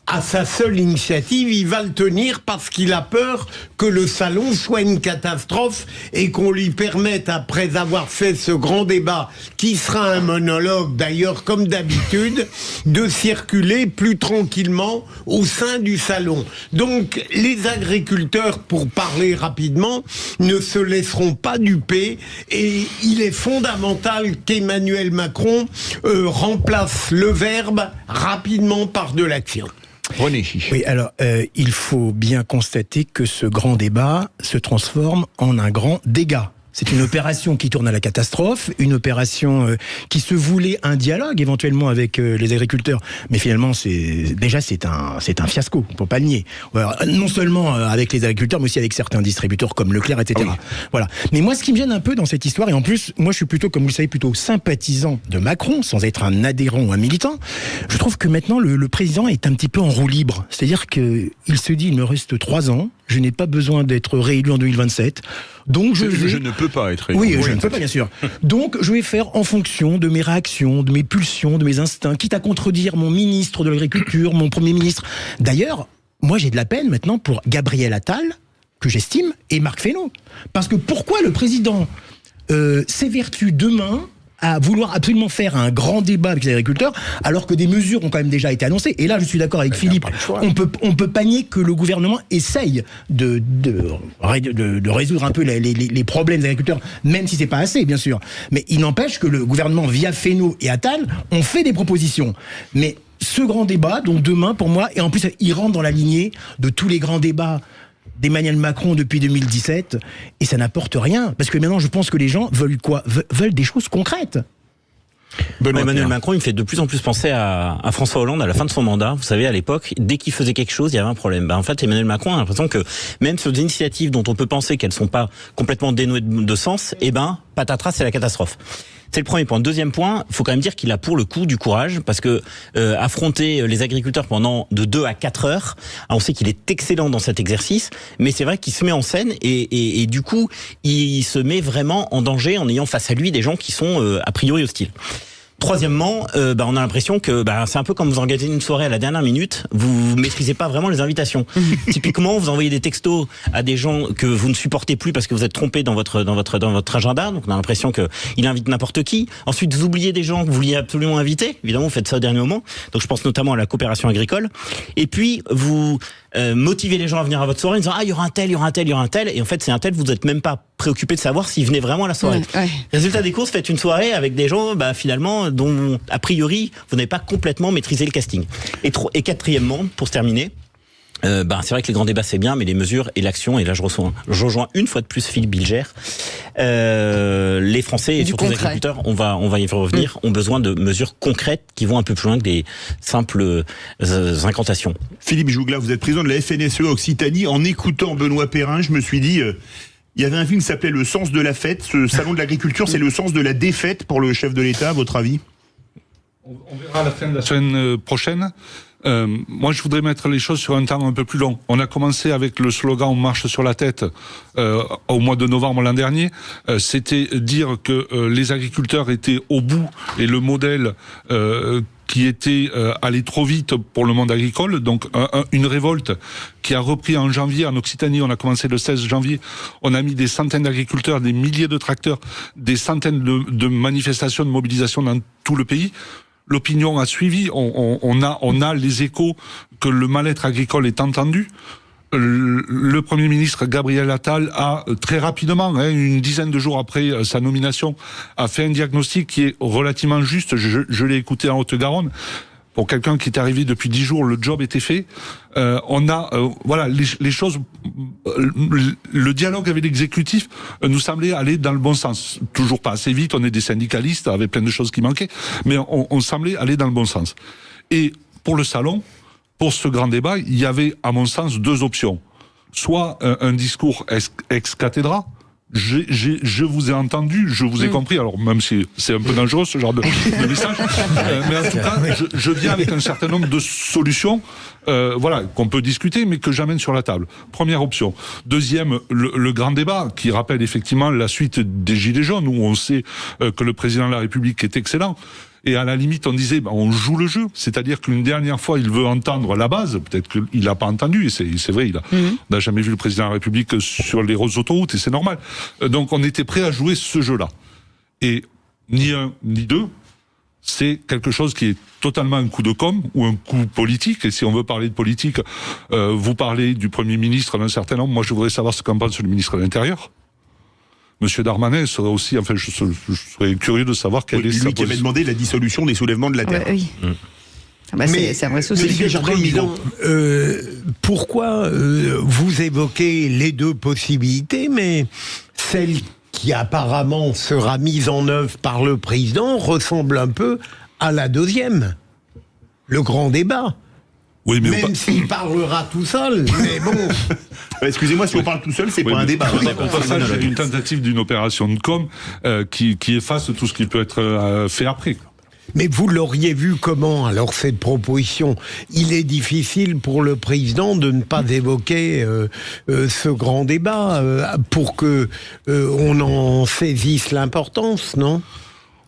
à sa seule initiative, il va le tenir parce qu'il a peur que le salon soit une catastrophe et qu'on lui permette, après avoir fait ce grand débat, qui sera un monologue d'ailleurs comme d'habitude, de circuler plus tranquillement au sein du salon. Donc les agriculteurs, pour parler rapidement, ne se laisseront pas duper et il est fondamental qu'Emmanuel Macron remplace le verbe rapidement par de l'action. René. Oui, alors il faut bien constater que ce grand débat se transforme en un grand dégât. C'est une opération qui tourne à la catastrophe, une opération qui se voulait un dialogue éventuellement avec les agriculteurs, mais finalement c'est un fiasco, on peut pas le nier. Alors, non seulement avec les agriculteurs, mais aussi avec certains distributeurs comme Leclerc, etc. Oui. Voilà. Mais moi, ce qui me gêne un peu dans cette histoire, et en plus, moi je suis plutôt, comme vous le savez, plutôt sympathisant de Macron, sans être un adhérent ou un militant. Je trouve que maintenant le président est un petit peu en roue libre, c'est-à-dire que il se dit, il me reste 3 ans. Je n'ai pas besoin d'être réélu en 2027. Donc je ne peux pas être réélu. Oui, je ne peux pas, bien sûr. Donc je vais faire en fonction de mes réactions, de mes pulsions, de mes instincts, quitte à contredire mon ministre de l'Agriculture, mon Premier ministre. D'ailleurs, moi j'ai de la peine maintenant pour Gabriel Attal, que j'estime, et Marc Fesneau. Parce que pourquoi le président s'évertue demain à vouloir absolument faire un grand débat avec les agriculteurs, alors que des mesures ont quand même déjà été annoncées. Et là, je suis d'accord avec Philippe, on peut pas nier que le gouvernement essaye de résoudre un peu les problèmes des agriculteurs, même si c'est pas assez, bien sûr. Mais il n'empêche que le gouvernement, via Fesneau et Attal, ont fait des propositions. Mais ce grand débat, donc demain, pour moi, et en plus, il rentre dans la lignée de tous les grands débats d'Emmanuel Macron depuis 2017, et ça n'apporte rien. Parce que maintenant, je pense que les gens veulent quoi ? Veulent des choses concrètes. Emmanuel Macron, il me fait de plus en plus penser à François Hollande à la fin de son mandat. Vous savez, à l'époque, dès qu'il faisait quelque chose, il y avait un problème. En fait, Emmanuel Macron a l'impression que même sur des initiatives dont on peut penser qu'elles sont pas complètement dénuées de sens, patatras, c'est la catastrophe. C'est le premier point. Deuxième point, il faut quand même dire qu'il a pour le coup du courage, parce que affronter les agriculteurs pendant de 2 à 4 heures, on sait qu'il est excellent dans cet exercice, mais c'est vrai qu'il se met en scène et du coup, il se met vraiment en danger en ayant face à lui des gens qui sont a priori hostiles. Troisièmement, on a l'impression que c'est un peu comme vous organisez une soirée à la dernière minute, vous maîtrisez pas vraiment les invitations. Typiquement, vous envoyez des textos à des gens que vous ne supportez plus parce que vous êtes trompé dans votre agenda, donc on a l'impression que il invite n'importe qui. Ensuite, vous oubliez des gens que vous vouliez absolument inviter. Évidemment, vous faites ça au dernier moment. Donc je pense notamment à la coopération agricole. Et puis vous motivez les gens à venir à votre soirée en disant il y aura un tel, il y aura un tel, il y aura un tel, et en fait c'est un tel, vous n'êtes même pas préoccupé de savoir s'il venait vraiment à la soirée. Ouais. Résultat des courses, faites une soirée avec des gens finalement dont a priori vous n'avez pas complètement maîtrisé le casting. Et quatrièmement, pour se terminer, c'est vrai que les grands débats c'est bien, mais les mesures et l'action, et là je rejoins une fois de plus Philippe Bilger, les Français et surtout les agriculteurs, on va y revenir, ont besoin de mesures concrètes qui vont un peu plus loin que des simples incantations. Philippe Jougla, vous êtes président de la FNSE Occitanie. En écoutant Benoît Perrin, je me suis dit, il y avait un film qui s'appelait Le sens de la fête. Ce salon de l'agriculture, c'est le sens de la défaite pour le chef de l'État, à votre avis ? On verra à la fin de la semaine prochaine. Moi, je voudrais mettre les choses sur un temps un peu plus long. On a commencé avec le slogan « On marche sur la tête » au mois de novembre l'an dernier. C'était dire que les agriculteurs étaient au bout et le modèle qui était allé trop vite pour le monde agricole, donc une révolte qui a repris en janvier en Occitanie. On a commencé le 16 janvier, on a mis des centaines d'agriculteurs, des milliers de tracteurs, des centaines de manifestations, de mobilisations dans tout le pays. L'opinion a suivi, on a les échos que le mal-être agricole est entendu. Le Premier ministre Gabriel Attal a très rapidement, une dizaine de jours après sa nomination, a fait un diagnostic qui est relativement juste. Je l'ai écouté en Haute-Garonne. Pour quelqu'un qui est arrivé depuis 10 jours, le job était fait. Les choses. Le dialogue avec l'exécutif nous semblait aller dans le bon sens. Toujours pas assez vite. On est des syndicalistes avec plein de choses qui manquaient, mais on semblait aller dans le bon sens. Et pour le salon, pour ce grand débat, il y avait, à mon sens, 2 options. Soit un discours ex cathedra. Je vous ai entendu, je vous ai compris. Alors même si c'est un peu dangereux ce genre de message, mais en tout cas, je viens avec un certain nombre de solutions, voilà, qu'on peut discuter, mais que j'amène sur la table. Première option. Deuxième, le grand débat qui rappelle effectivement la suite des Gilets jaunes, où on sait que le président de la République est excellent. Et à la limite, on disait, on joue le jeu. C'est-à-dire qu'une dernière fois, il veut entendre la base. Peut-être qu'il n'a pas entendu. Et c'est vrai, on n'a jamais vu le président de la République sur les autoroutes, et c'est normal. Donc, on était prêt à jouer ce jeu-là. Et ni un, ni deux, c'est quelque chose qui est totalement un coup de com' ou un coup politique. Et si on veut parler de politique, vous parlez du Premier ministre d'un certain nombre. Moi, je voudrais savoir ce qu'en pense le ministre de l'Intérieur. Monsieur Darmanin serait aussi, enfin, je serais curieux de savoir quelle est sa position. Lui qui avait demandé la dissolution des soulèvements de la Terre. Oui. C'est un vrai souci. Pourquoi vous évoquez les 2 possibilités, mais celle qui apparemment sera mise en œuvre par le président ressemble un peu à la 2e, le grand débat. Oui, mais même s'il parlera tout seul, mais bon. Excusez-moi, si on parle tout seul, c'est pas un débat. Au passage, il y a une tentative d'une opération de com' qui efface tout ce qui peut être fait après. Mais vous l'auriez vu comment, alors, cette proposition? Il est difficile pour le président de ne pas évoquer ce grand débat pour que on en saisisse l'importance, non?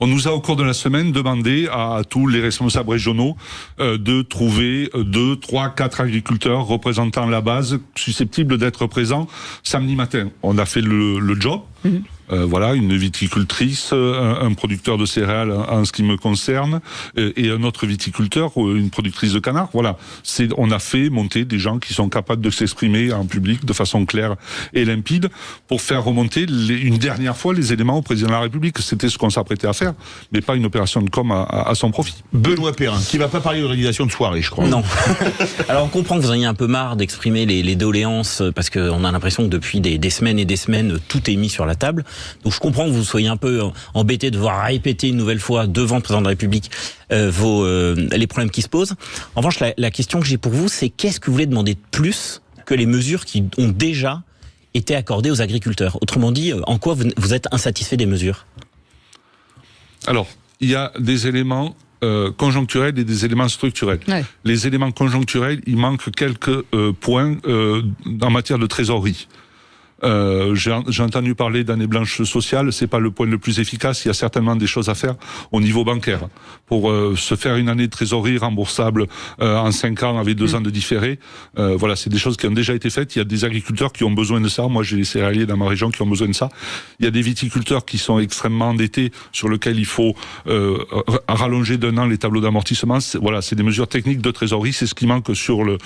On nous a au cours de la semaine demandé à tous les responsables régionaux de trouver 2, 3, 4 agriculteurs représentant la base susceptibles d'être présents samedi matin. On a fait le job. Voilà, une viticultrice, un producteur de céréales en ce qui me concerne, et un autre viticulteur, une productrice de canards. Voilà, on a fait monter des gens qui sont capables de s'exprimer en public de façon claire et limpide pour faire remonter une dernière fois les éléments au président de la République. C'était ce qu'on s'apprêtait à faire, mais pas une opération de com' à son profit. Benoît Perrin, qui va pas parler d'organisation de soirée, je crois. Non. Alors on comprend que vous en ayez un peu marre d'exprimer les doléances, parce qu'on a l'impression que depuis des semaines et des semaines, tout est mis sur la table. Donc je comprends que vous soyez un peu embêté de devoir répéter une nouvelle fois devant le président de la République les problèmes qui se posent. En revanche, la question que j'ai pour vous, c'est qu'est-ce que vous voulez demander de plus que les mesures qui ont déjà été accordées aux agriculteurs? Autrement dit, en quoi vous êtes insatisfait des mesures? Alors, il y a des éléments conjoncturels et des éléments structurels. Ouais. Les éléments conjoncturels, il manque quelques points en matière de trésorerie. J'ai entendu parler d'année blanche sociale, c'est pas le point le plus efficace. Il y a certainement des choses à faire au niveau bancaire pour se faire une année de trésorerie remboursable en 5 ans avec 2 ans de différé. Voilà, c'est des choses qui ont déjà été faites. Il y a des agriculteurs qui ont besoin de ça. Moi, j'ai des céréaliers dans ma région qui ont besoin de ça. Il y a des viticulteurs qui sont extrêmement endettés, sur lesquels il faut rallonger d'1 an les tableaux d'amortissement. Voilà, c'est des mesures techniques de trésorerie. C'est ce qui manque sur le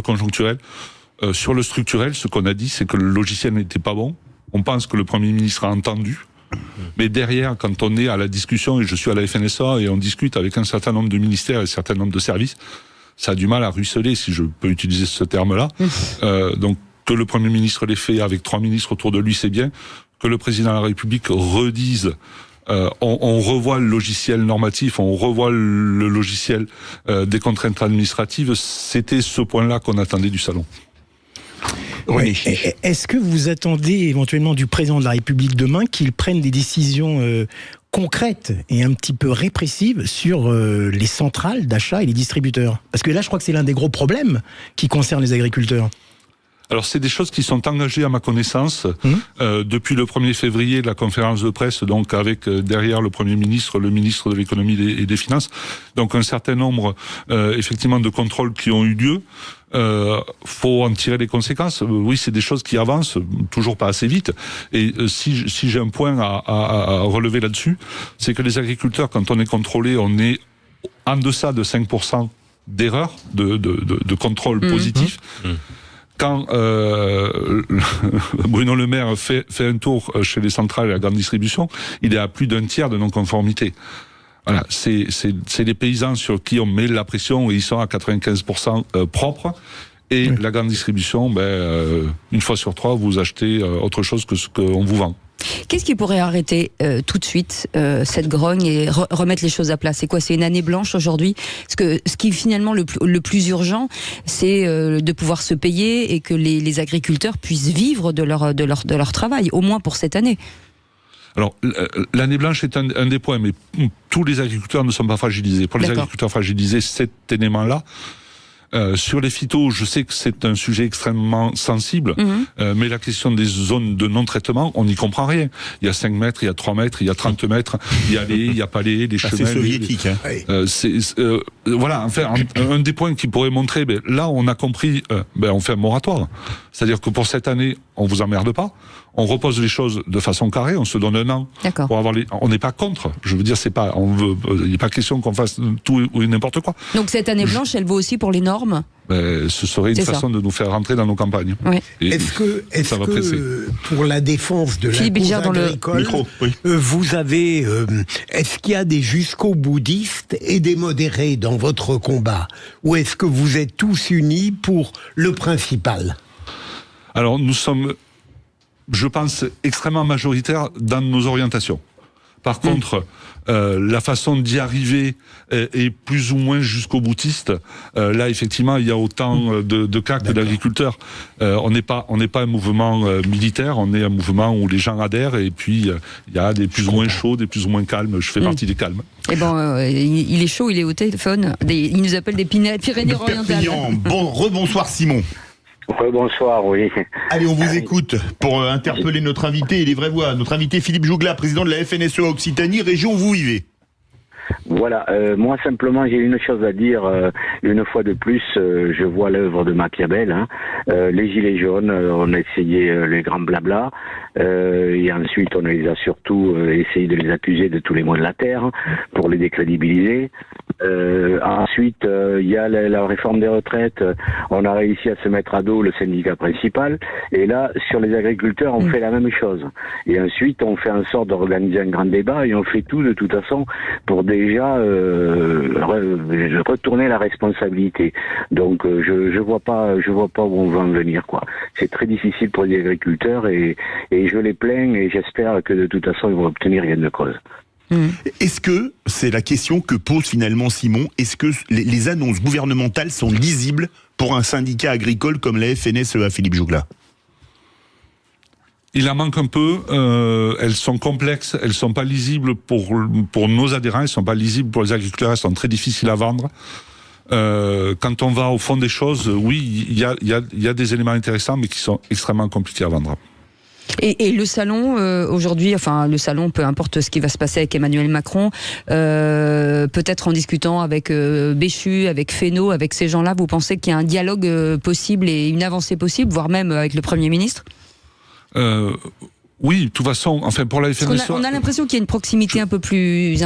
conjoncturel. Sur le structurel, ce qu'on a dit, c'est que le logiciel n'était pas bon. On pense que le Premier ministre a entendu. Mais derrière, quand on est à la discussion, et je suis à la FNSA, et on discute avec un certain nombre de ministères et un certain nombre de services, ça a du mal à ruisseler, si je peux utiliser ce terme-là. Donc, que le Premier ministre l'ait fait avec 3 ministres autour de lui, c'est bien. Que le Président de la République redise... on revoit le logiciel normatif, on revoit le logiciel des contraintes administratives. C'était ce point-là qu'on attendait du salon. Oui. Est-ce que vous attendez éventuellement du président de la République demain qu'il prenne des décisions concrètes et un petit peu répressives sur les centrales d'achat et les distributeurs? Parce que là, je crois que c'est l'un des gros problèmes qui concerne les agriculteurs. Alors c'est des choses qui sont engagées à ma connaissance depuis le 1er février de la conférence de presse, donc avec derrière le Premier ministre, le ministre de l'économie et des finances, donc un certain nombre effectivement de contrôles qui ont eu lieu. Faut en tirer les conséquences. Oui, c'est des choses qui avancent, toujours pas assez vite. Et si j'ai un point à relever là-dessus, c'est que les agriculteurs, quand on est contrôlé, on est en deçà de 5% d'erreurs de contrôle positif. Quand Bruno Le Maire fait un tour chez les centrales et la grande distribution, il est à plus d'1 tiers de non-conformité. Voilà, c'est les paysans sur qui on met la pression et ils sont à 95% propres. Et la grande distribution, une fois sur 3, vous achetez autre chose que ce qu'on vous vend. Qu'est-ce qui pourrait arrêter tout de suite cette grogne et remettre les choses à plat? C'est quoi? C'est une année blanche aujourd'hui? Parce que ce qui finalement le plus urgent, c'est de pouvoir se payer et que les agriculteurs puissent vivre de leur travail, au moins pour cette année. Alors, l'année blanche est un des points, mais tous les agriculteurs ne sont pas fragilisés. Pour les agriculteurs fragilisés, cet élément-là, sur les phytos, je sais que c'est un sujet extrêmement sensible, mais la question des zones de non-traitement, on n'y comprend rien. Il y a 5 mètres, il y a 3 mètres, il y a 30 mètres, il y a il n'y a pas les chemins. C'est soviétique. Voilà, enfin, un des points qui pourrait montrer, là, on a compris, on fait un moratoire. C'est-à-dire que pour cette année, on vous emmerde pas. On repose les choses de façon carrée, on se donne un an pour avoir on n'est pas contre. Je veux dire, il n'est pas question qu'on fasse tout ou n'importe quoi. Donc cette année blanche, elle vaut aussi pour les normes? Ce serait une façon de nous faire rentrer dans nos campagnes. Oui. Est-ce que pour la défense de la cause agricole, vous avez, est-ce qu'il y a des jusqu'au boudistes et des modérés dans votre combat, ou est-ce que vous êtes tous unis pour le principal? Alors nous sommes, je pense, extrêmement majoritaires dans nos orientations. Par contre, la façon d'y arriver est plus ou moins jusqu'au boutiste. Là, effectivement, il y a autant de cas que d'agriculteurs. On n'est pas un mouvement militaire, on est un mouvement où les gens adhèrent, et puis il y a des plus ou moins chauds, des plus ou moins calmes. Je fais partie des calmes. Eh ben, il est chaud, il est au téléphone. Il nous appelle des Pyrénées-Orientales. Rebonsoir Simon. Bonsoir, oui. Allez, on vous écoute pour interpeller notre invité et les vraies voix. Notre invité Philippe Jougla, président de la FNSEA Occitanie, région où vous vivez. Voilà, moi simplement j'ai une chose à dire, une fois de plus, je vois l'œuvre de Machiavel, les gilets jaunes, on a essayé les grands blabla, et ensuite on les a surtout essayé de les accuser de tous les maux de la terre pour les décrédibiliser. Ensuite, il y a la réforme des retraites, on a réussi à se mettre à dos le syndicat principal, et là, sur les agriculteurs, on fait la même chose. Et ensuite, on fait en sorte d'organiser un grand débat, et on fait tout de toute façon pour déjà retourner la responsabilité. Donc je vois pas où on va en venir, quoi. C'est très difficile pour les agriculteurs et je les plains et j'espère que de toute façon ils vont obtenir gain de cause. Est-ce que, c'est la question que pose finalement Simon, est-ce que les annonces gouvernementales sont lisibles pour un syndicat agricole comme la FNSEA, Philippe Jougla? Il en manque un peu, elles sont complexes, elles sont pas lisibles pour nos adhérents, elles sont pas lisibles pour les agriculteurs, elles sont très difficiles à vendre. Quand on va au fond des choses, oui, il y a des éléments intéressants, mais qui sont extrêmement compliqués à vendre. Et le salon, aujourd'hui, enfin le salon, peu importe ce qui va se passer avec Emmanuel Macron, peut-être en discutant avec Béchu, avec Fesneau, avec ces gens-là, vous pensez qu'il y a un dialogue possible et une avancée possible, voire même avec le Premier ministre? Oui, de toute façon, enfin pour la FNSEA... On a l'impression qu'il y a une proximité un peu plus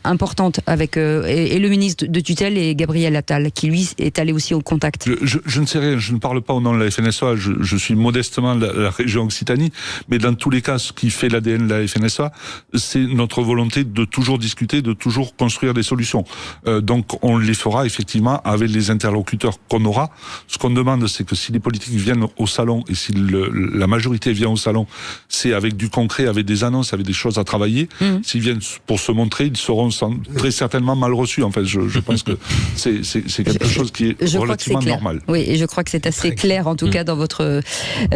importante avec et le ministre de tutelle et Gabriel Attal, qui lui est allé aussi au contact. Je ne sais rien, je ne parle pas au nom de la FNSEA, je suis modestement la région Occitanie, mais dans tous les cas, ce qui fait l'ADN de la FNSEA, c'est notre volonté de toujours discuter, de toujours construire des solutions. Donc on les fera effectivement avec les interlocuteurs qu'on aura. Ce qu'on demande, c'est que si les politiques viennent au salon, et si la majorité vient au salon, c'est avec du concret, avec des annonces, avec des choses à travailler. S'ils viennent pour se montrer, ils seront très certainement mal reçus. En fait, je pense que c'est quelque chose qui est relativement normal. Oui, et je crois que c'est assez clair, en tout cas, dans votre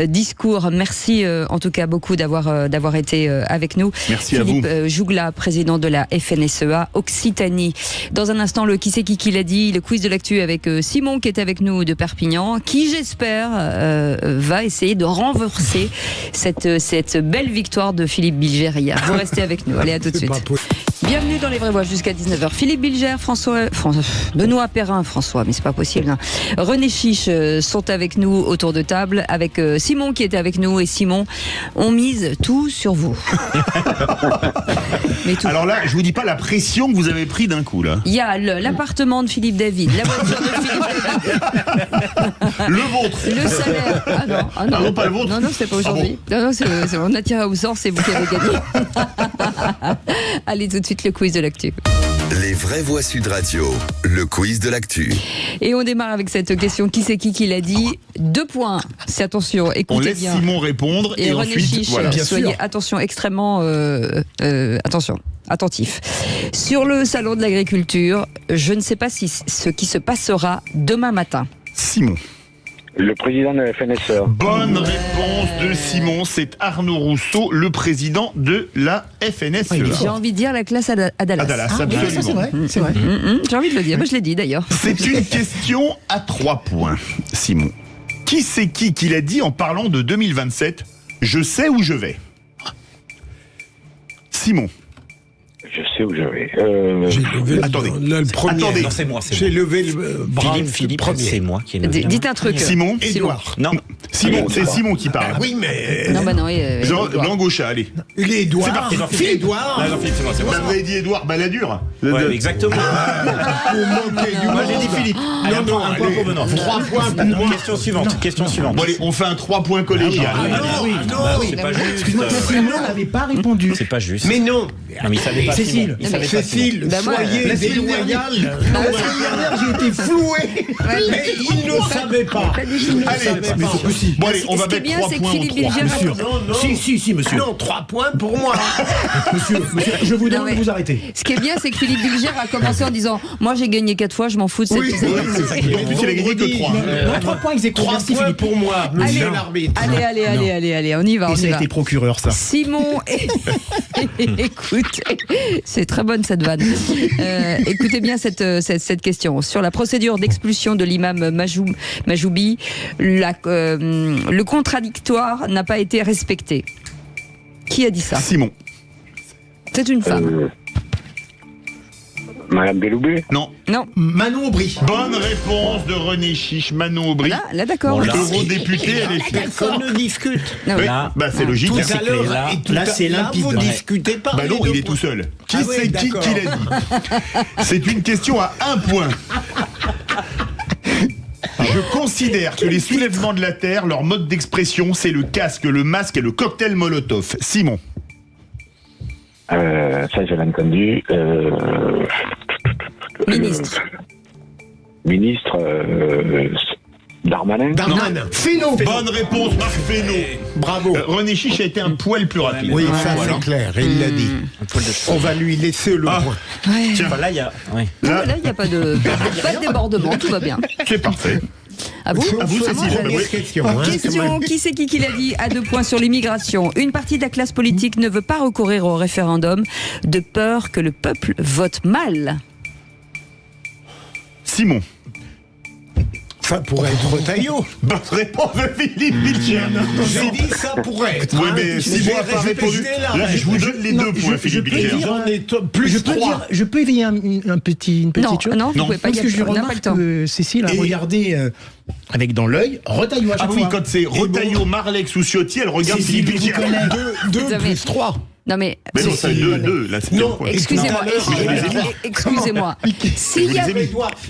discours. Merci, en tout cas, beaucoup d'avoir été avec nous. Merci Philippe à vous. Jougla, président de la FNSEA Occitanie. Dans un instant, le Qui c'est qui l'a dit, le quiz de l'actu avec Simon, qui est avec nous de Perpignan, qui, j'espère, va essayer de renverser cette belle victoire de Philippe Bilger hier. Vous restez avec nous. Allez, à tout de suite. Bienvenue dans Les Vraies Voix jusqu'à 19h. Philippe Bilger, Benoît Perrin, François, mais c'est pas possible. Hein. René Chiche sont avec nous autour de table, avec Simon qui était avec nous. Et Simon, on mise tout sur vous. Mais tout. Alors là, je vous dis pas la pression que vous avez pris d'un coup là. Il y a l'appartement de Philippe David, la voiture de Philippe David. Le vôtre. Le salaire. Ah non, pas le vôtre. Non, c'est pas aujourd'hui. Ah bon. Non, c'est on a tiré au sort, c'est vous qui avez gagné. Allez, tout de suite, le quiz de l'actu. Les vraies voix Sud Radio, le quiz de l'actu. Et on démarre avec cette question. Qui c'est qui l'a dit? 2 points. C'est attention, écoutez on laisse bien. Simon répondre et René ensuite, Chiche, voilà. soyez attention, extrêmement attentif. Sur le salon de l'agriculture, je ne sais pas ce qui se passera demain matin. Simon. Le président de la FNSEA. Bonne réponse de Simon, c'est Arnaud Rousseau, le président de la FNSEA. J'ai envie de dire la classe à Dallas. À Dallas, absolument. Ça, c'est vrai. J'ai envie de le dire, moi je l'ai dit d'ailleurs. C'est une question à 3 points, Simon. Qui c'est qui l'a dit en parlant de 2027 ? Je sais où je vais. Simon. Je sais où je vais. J'ai levé le premier. Attendez. Non, c'est moi. J'ai levé le bras. Philippe, premier. c'est moi qui ai levé. Dites un truc. Simon. Édouard. Non. Simon, c'est Simon qui parle. Ah oui, mais. Non, bah non. Blanc Gauchat, allez. Édouard. C'est parti. Édouard. Jean-Philippe, c'est moi. Vous avez dit Édouard Balladur. Ouais, exactement. Moi j'ai dit Philippe. Allez, un point pour Benoît. 3 points pour moi. Question suivante. Bon allez, on fait un 3 points collégial. C'est pas juste. Excuse-moi, Simon n'avait pas répondu. C'est pas juste. Mais non. Non, mais il savait pas. Cécile. Cécile, soyez déloyale. La semaine dernière, j'ai été floué. Mais il ne savait pas. Allez, bon allez, on va mettre 3 points en 3. Si, monsieur. Non, 3 points pour moi. Monsieur, je vous demande de vous arrêter. Ce qui est bien, c'est que Philippe Bilger a commencé en disant moi j'ai gagné 4 fois, je m'en fous de cette Oui, c'est ça. En plus, il a gagné que 3. 3 points ex aequo. 3 Merci points Philippe. pour moi, monsieur l'arbitre. Allez, on y va. Et ça a été procureur, ça. Simon, écoute, c'est très bonne cette vanne. Écoutez bien cette question. Sur la procédure d'expulsion de l'imam Majoubi, le contradictoire n'a pas été respecté. Qui a dit ça? Simon. C'est une femme. Madame Belloubet? Non. Manon Aubry. Bonne réponse de René Chiche, Manon Aubry. Là d'accord. Eurodéputée, elle est Personne ne discute. Non, oui, bah c'est logique. Tout à l'heure, là, c'est limpide. Vous discutez pas. Bah non, il est tout seul. Qui c'est qui l'a dit? C'est une question à 1 point. Je considère que les soulèvements de la terre, leur mode d'expression, c'est le casque, le masque et le cocktail Molotov. Simon. Ça, je l'ai entendu. Ministre. Darmanin. Fesneau. Bonne réponse, Marc Fesneau. Bravo. René Chiche a été un poil plus rapide. Oui, ça c'est clair, il l'a dit. On va lui laisser le point. Tiens, Là, il y a. Là, il n'y a pas de débordement, tout va bien. c'est parfait. À vous, Cécile. Question, qui c'est qui l'a dit? À 2 points sur l'immigration. Une partie de la classe politique ne veut pas recourir au référendum de peur que le peuple vote mal. Simon. Ça pourrait être Retailleau. Bonne réponse de Philippe Bilger. J'ai dit ça pourrait être. Oui, mais Simon n'a pas répondu. Là, je vous donne les 2 points, Philippe Bilger. J'en ai plus 3. Je peux éveiller une petite chose? Non, vous pouvez pas. Parce que je on n'a pas le remarque temps. que Cécile a regardé avec dans l'œil Retailleau à chaque fois. Ah oui, quand c'est Retailleau, Marlex ou Ciotti, elle regarde Philippe Bilger. 2 plus 3. Non mais non, c'est 2, là c'est non,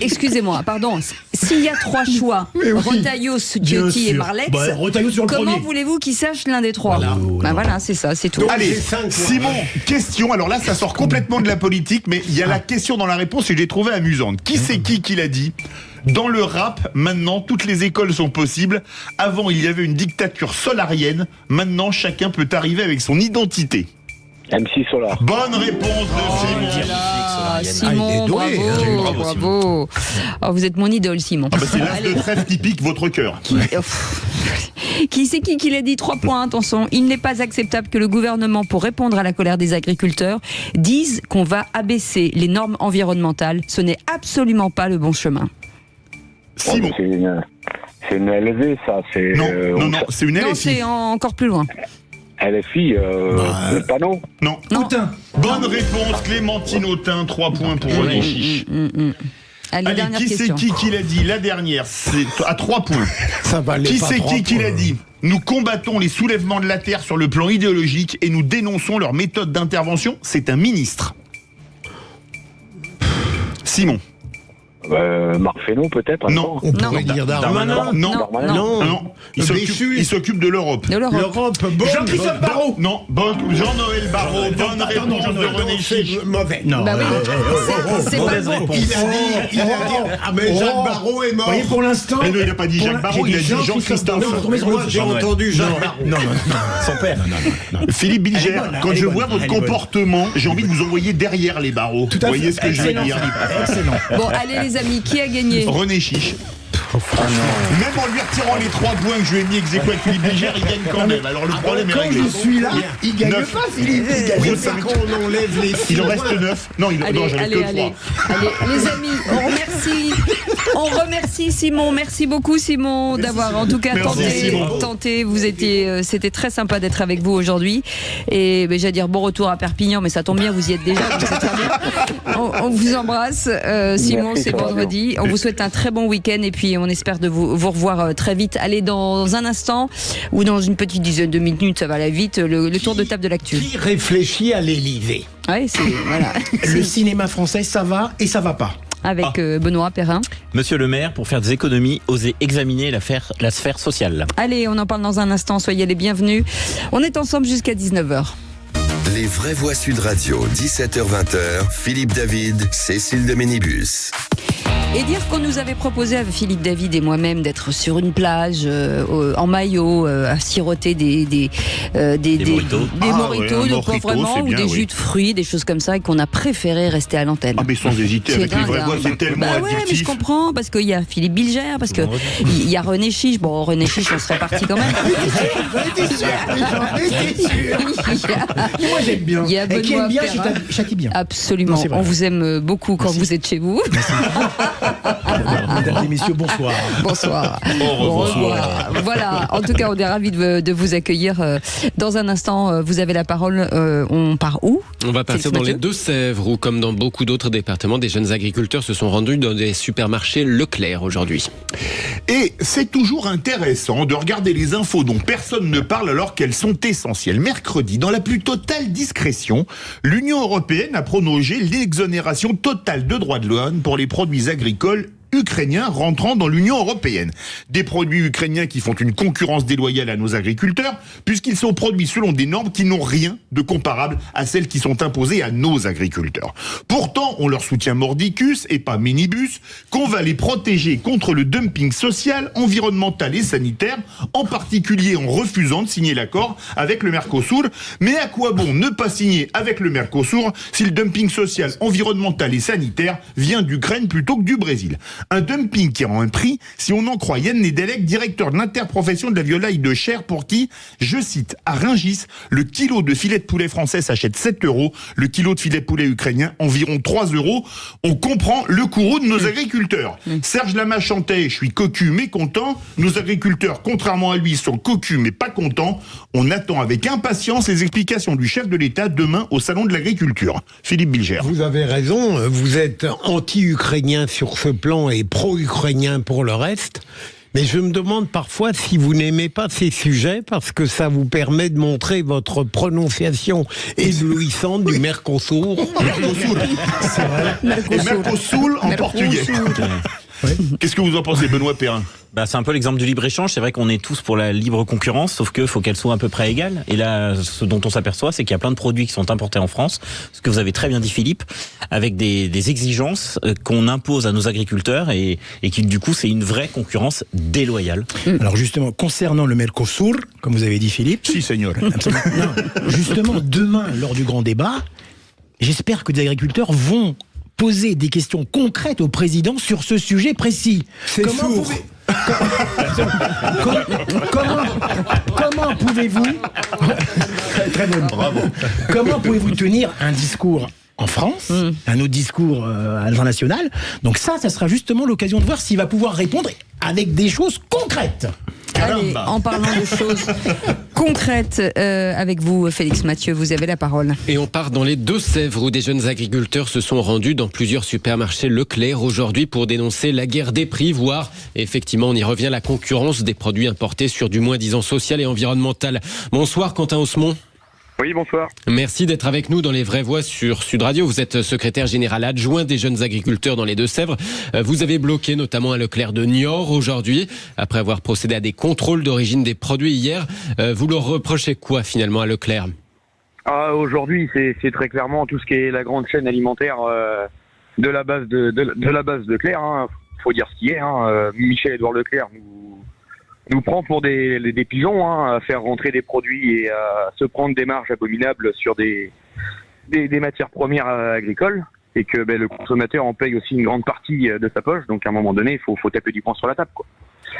excusez-moi, pardon. S'il y a 3 choix, Retailleau, Ciotti et Marlex, comment voulez-vous qu'ils sachent l'un des 3? Voilà, c'est ça, c'est tout. Donc, allez, Simon, question. Alors là, ça sort complètement de la politique, mais il y a la question dans la réponse et j'ai trouvé amusante. Qui c'est qui l'a dit? Dans le rap, maintenant, toutes les écoles sont possibles. Avant, il y avait une dictature solarienne. Maintenant, chacun peut arriver avec son identité. MC Solar. Bonne réponse de Simon. Bravo. Oh, vous êtes mon idole, Simon. C'est l'as de trèfle typique, votre cœur. Qui c'est qui l'a dit? 3 points, attention. Il n'est pas acceptable que le gouvernement, pour répondre à la colère des agriculteurs, dise qu'on va abaisser les normes environnementales. Ce n'est absolument pas le bon chemin. Simon. C'est une LV, ça. Non, c'est une LFI. Non, c'est encore plus loin. LFI, le panneau. Non. Autain. Bonne réponse, Clémentine Autain, 3 points pour René Chiche. Allez, dernière qui question. c'est qui l'a dit? La dernière, c'est à 3 points. Ça va aller. Qui c'est qui l'a dit? Nous combattons les soulèvements de la terre sur le plan idéologique et nous dénonçons leur méthode d'intervention. C'est un ministre. Simon. Marc Fesneau, peut-être. Non. On pourrait dire Darmanin. Non. Il s'occupe de l'Europe. L'Europe. Jean-Christophe Barrot. Non. Jean-Noël Barrot. Bonne réponse de René Chiche. Mauvais. Non. Bah oui, c'est pas Mauvaise réponse. Il a dit, mais Jacques Barrot est mort. Vous voyez, pour l'instant. Mais non, il n'a pas dit Jacques Barrot, il a dit Jean-Christophe. Moi, j'ai entendu Jacques Barrot. Non. Son père. Philippe Bilger, quand je vois votre comportement, j'ai envie de vous envoyer derrière les barreaux. Vous voyez ce que je veux dire? Excellent. Bon, allez les amis, qui a gagné? René Chiche. Même en lui retirant les 3 points que je lui ai mis ex aequo avec Philippe Bilger, il gagne quand même. Alors le problème est réglé. Quand je suis là, il gagne 9. pas, Philippe. Il gagne. Oui, C'est ça, qu'on enlève les 6. Il en reste 9. Non, j'en ai que 3. Allez, les amis, on remercie Simon. Merci beaucoup Simon d'avoir en tout cas tenté. Vous étiez, c'était très sympa d'être avec vous aujourd'hui. Et j'allais dire bon retour à Perpignan, mais ça tombe bien, vous y êtes déjà. Donc c'est très bien. On vous embrasse, Simon. C'est vendredi. On vous souhaite un très bon week-end et puis on espère de vous revoir très vite. Allez, dans un instant ou dans une petite dizaine de minutes, ça va aller vite, le tour de table de l'actu. Qui réfléchit à l'Élysée? Ouais, voilà. Le cinéma français, ça va et ça va pas. Avec Benoît Perrin. Monsieur le maire, pour faire des économies, osez examiner la sphère sociale. Allez, on en parle dans un instant, soyez les bienvenus. On est ensemble jusqu'à 19h. Les vraies voix Sud Radio, 17h-20h, Philippe David, Cécile de Ménibus. Et dire qu'on nous avait proposé à Philippe David et moi-même d'être sur une plage en maillot à siroter des mojitos, donc vraiment, ou des jus de fruits, des choses comme ça, et qu'on a préféré rester à l'antenne. Ah mais sans hésiter, avec les vraies voix, c'est tellement addictif. Ouais, mais je comprends, parce qu'il y a Philippe Bilger, parce qu'il y a René Chiche. Bon, René Chiche, on serait parti quand même. Moi j'aime bien. Il y a et qui aime bien, Perrin. châtie bien. Absolument. On vous aime beaucoup quand vous êtes chez vous. Mesdames et messieurs, bonsoir. Bonsoir. Au revoir. Voilà, en tout cas, on est ravis de vous accueillir. Dans un instant, vous avez la parole. On part où? On va partir dans les Deux-Sèvres, où, comme dans beaucoup d'autres départements, des jeunes agriculteurs se sont rendus dans des supermarchés Leclerc aujourd'hui. Et c'est toujours intéressant de regarder les infos dont personne ne parle alors qu'elles sont essentielles. Mercredi, dans la plus totale discrétion, l'Union européenne a prolongé l'exonération totale de droits de douane pour les produits agricoles ukrainiens rentrant dans l'Union européenne. Des produits ukrainiens qui font une concurrence déloyale à nos agriculteurs, puisqu'ils sont produits selon des normes qui n'ont rien de comparable à celles qui sont imposées à nos agriculteurs. Pourtant, on leur soutient mordicus et pas minibus, qu'on va les protéger contre le dumping social, environnemental et sanitaire, en particulier en refusant de signer l'accord avec le Mercosur. Mais à quoi bon ne pas signer avec le Mercosur si le dumping social, environnemental et sanitaire vient d'Ukraine plutôt que du Brésil? Un dumping qui rend un prix, si on en croit Yann Nedelec, directeur de l'interprofession de la volaille de chair, pour qui, je cite, à Rungis, le kilo de filet de poulet français s'achète 7 €, le kilo de filet de poulet ukrainien environ 3 €. On comprend le courroux de nos agriculteurs. Serge Lama chantait « Je suis cocu mais content ». Nos agriculteurs, contrairement à lui, sont cocus mais pas contents. On attend avec impatience les explications du chef de l'État demain au Salon de l'Agriculture. Philippe Bilger. Vous avez raison, vous êtes anti-ukrainien sur ce plan et pro-ukrainien pour le reste. Mais je me demande parfois si vous n'aimez pas ces sujets parce que ça vous permet de montrer votre prononciation éblouissante du Mercosur. Mercosur. C'est vrai. Mercosur en portugais. Ouais. Qu'est-ce que vous en pensez, Benoît Perrin? C'est un peu l'exemple du libre-échange. C'est vrai qu'on est tous pour la libre concurrence, sauf qu'il faut qu'elle soit à peu près égale. Et là, ce dont on s'aperçoit, c'est qu'il y a plein de produits qui sont importés en France, ce que vous avez très bien dit, Philippe, avec des exigences qu'on impose à nos agriculteurs et qui, du coup, c'est une vraie concurrence déloyale. Alors justement, concernant le Mercosur, comme vous avez dit, Philippe... Si, seigneur. Non, justement, demain, lors du grand débat, j'espère que des agriculteurs vont poser des questions concrètes au président sur ce sujet précis. Comment pouvez-vous très bonne, bravo. Comment pouvez-vous tenir un discours en France, un autre discours à l'international? Donc ça sera justement l'occasion de voir s'il va pouvoir répondre avec des choses concrètes. Allez, en parlant de choses concrètes avec vous, Félix Mathieu, vous avez la parole. Et on part dans les Deux-Sèvres où des jeunes agriculteurs se sont rendus dans plusieurs supermarchés Leclerc aujourd'hui pour dénoncer la guerre des prix, voire, effectivement, on y revient, la concurrence des produits importés sur du moins-disant social et environnemental. Bonsoir Quentin Osmond. Oui, bonsoir. Merci d'être avec nous dans Les Vraies Voix sur Sud Radio. Vous êtes secrétaire général adjoint des jeunes agriculteurs dans les Deux-Sèvres. Vous avez bloqué notamment un Leclerc de Niort aujourd'hui, après avoir procédé à des contrôles d'origine des produits hier. Vous leur reprochez quoi finalement à Leclerc ? Aujourd'hui, c'est très clairement tout ce qui est la grande chaîne alimentaire de la base de la base Leclerc. Hein. Faut dire ce qui est. Hein. Michel-Édouard Leclerc nous prend pour des pigeons, hein, à faire rentrer des produits et à se prendre des marges abominables sur des matières premières agricoles, et que le consommateur en paye aussi une grande partie de sa poche. Donc à un moment donné, il faut taper du poing sur la table, quoi.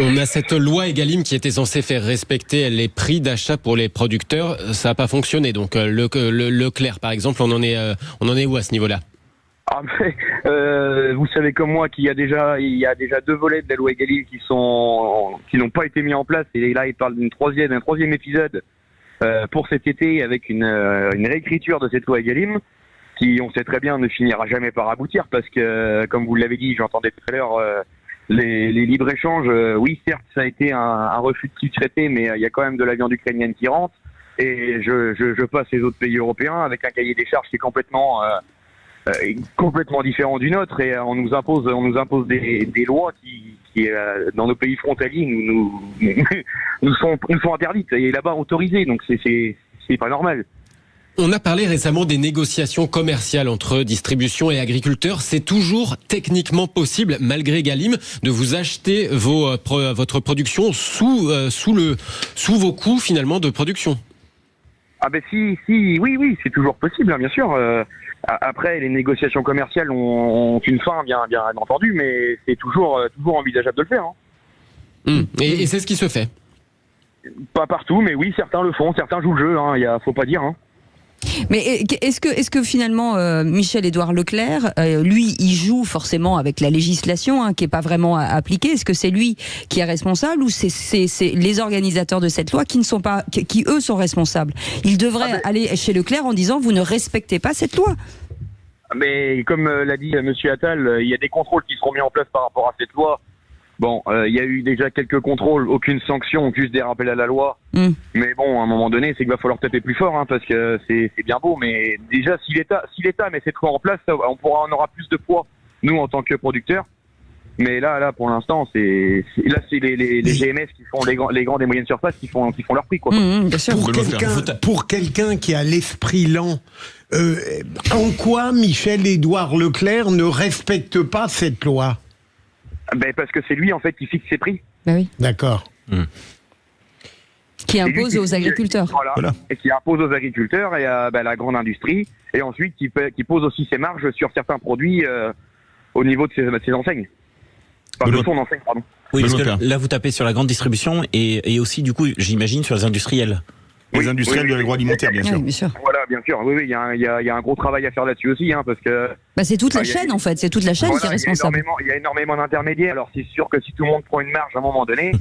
On a cette loi Egalim qui était censée faire respecter les prix d'achat pour les producteurs. Ça n'a pas fonctionné. Donc Leclerc, par exemple, on en est où à ce niveau-là ? Vous savez comme moi qu'il y a déjà 2 volets de la loi Egalim qui n'ont pas été mis en place, et là il parle d'un troisième épisode pour cet été, avec une réécriture de cette loi Egalim qui, on sait très bien, ne finira jamais par aboutir, parce que, comme vous l'avez dit, j'entendais tout à l'heure, les libres-échanges, oui certes ça a été un refus de tout traité, mais il y a quand même de la viande ukrainienne qui rentre, et je passe les autres pays européens avec un cahier des charges qui est complètement différent du nôtre, et on nous impose des lois qui dans nos pays frontaliers nous sont interdites, et là-bas autorisées, donc c'est pas normal. On a parlé récemment des négociations commerciales entre distribution et agriculteurs. C'est toujours techniquement possible, malgré Egalim, de vous acheter votre production sous vos coûts finalement de production. Oui, c'est toujours possible, hein, bien sûr. Après, les négociations commerciales ont une fin, bien entendu, mais c'est toujours envisageable de le faire. Hein. Et c'est ce qui se fait. Pas partout, mais oui, certains le font, certains jouent le jeu. Hein, faut pas dire. Hein. Mais est-ce que finalement Michel-Édouard Leclerc, lui, il joue forcément avec la législation, hein, qui est pas vraiment appliquée. Est-ce que c'est lui qui est responsable, ou c'est les organisateurs de cette loi qui eux sont responsables? Ils devraient aller chez Leclerc en disant: vous ne respectez pas cette loi. Mais comme l'a dit Monsieur Attal, il y a des contrôles qui seront mis en place par rapport à cette loi. Bon, il y a eu déjà quelques contrôles, aucune sanction, juste des rappels à la loi. Mais bon, à un moment donné, c'est qu'il va falloir taper plus fort, hein, parce que c'est bien beau, mais déjà, si l'État met cette loi en place, on aura plus de poids, nous, en tant que producteurs. Mais là, pour l'instant, c'est les GMS qui font les grandes et moyennes surfaces qui font leur prix, quoi. Bien sûr. Pour quelqu'un qui a l'esprit lent, en quoi Michel-Édouard Leclerc ne respecte pas cette loi? Parce que c'est lui, en fait, qui fixe ses prix. Oui. D'accord. Qui impose aux agriculteurs. Voilà. Et qui impose aux agriculteurs et à la grande industrie, et ensuite qui pose aussi ses marges sur certains produits au niveau de ses enseignes. Enfin, de son enseigne, pardon. Oui, parce que là, vous tapez sur la grande distribution et aussi, du coup, j'imagine, sur les industriels. Les industriels de l'agroalimentaire, bien sûr. Oui, bien sûr. Voilà, bien sûr. Oui, il y a un gros travail à faire là-dessus aussi, hein, parce que... c'est toute la chaîne, en fait. C'est toute la chaîne qui est responsable. Il y a énormément d'intermédiaires. Alors, c'est sûr que si tout le monde prend une marge à un moment donné,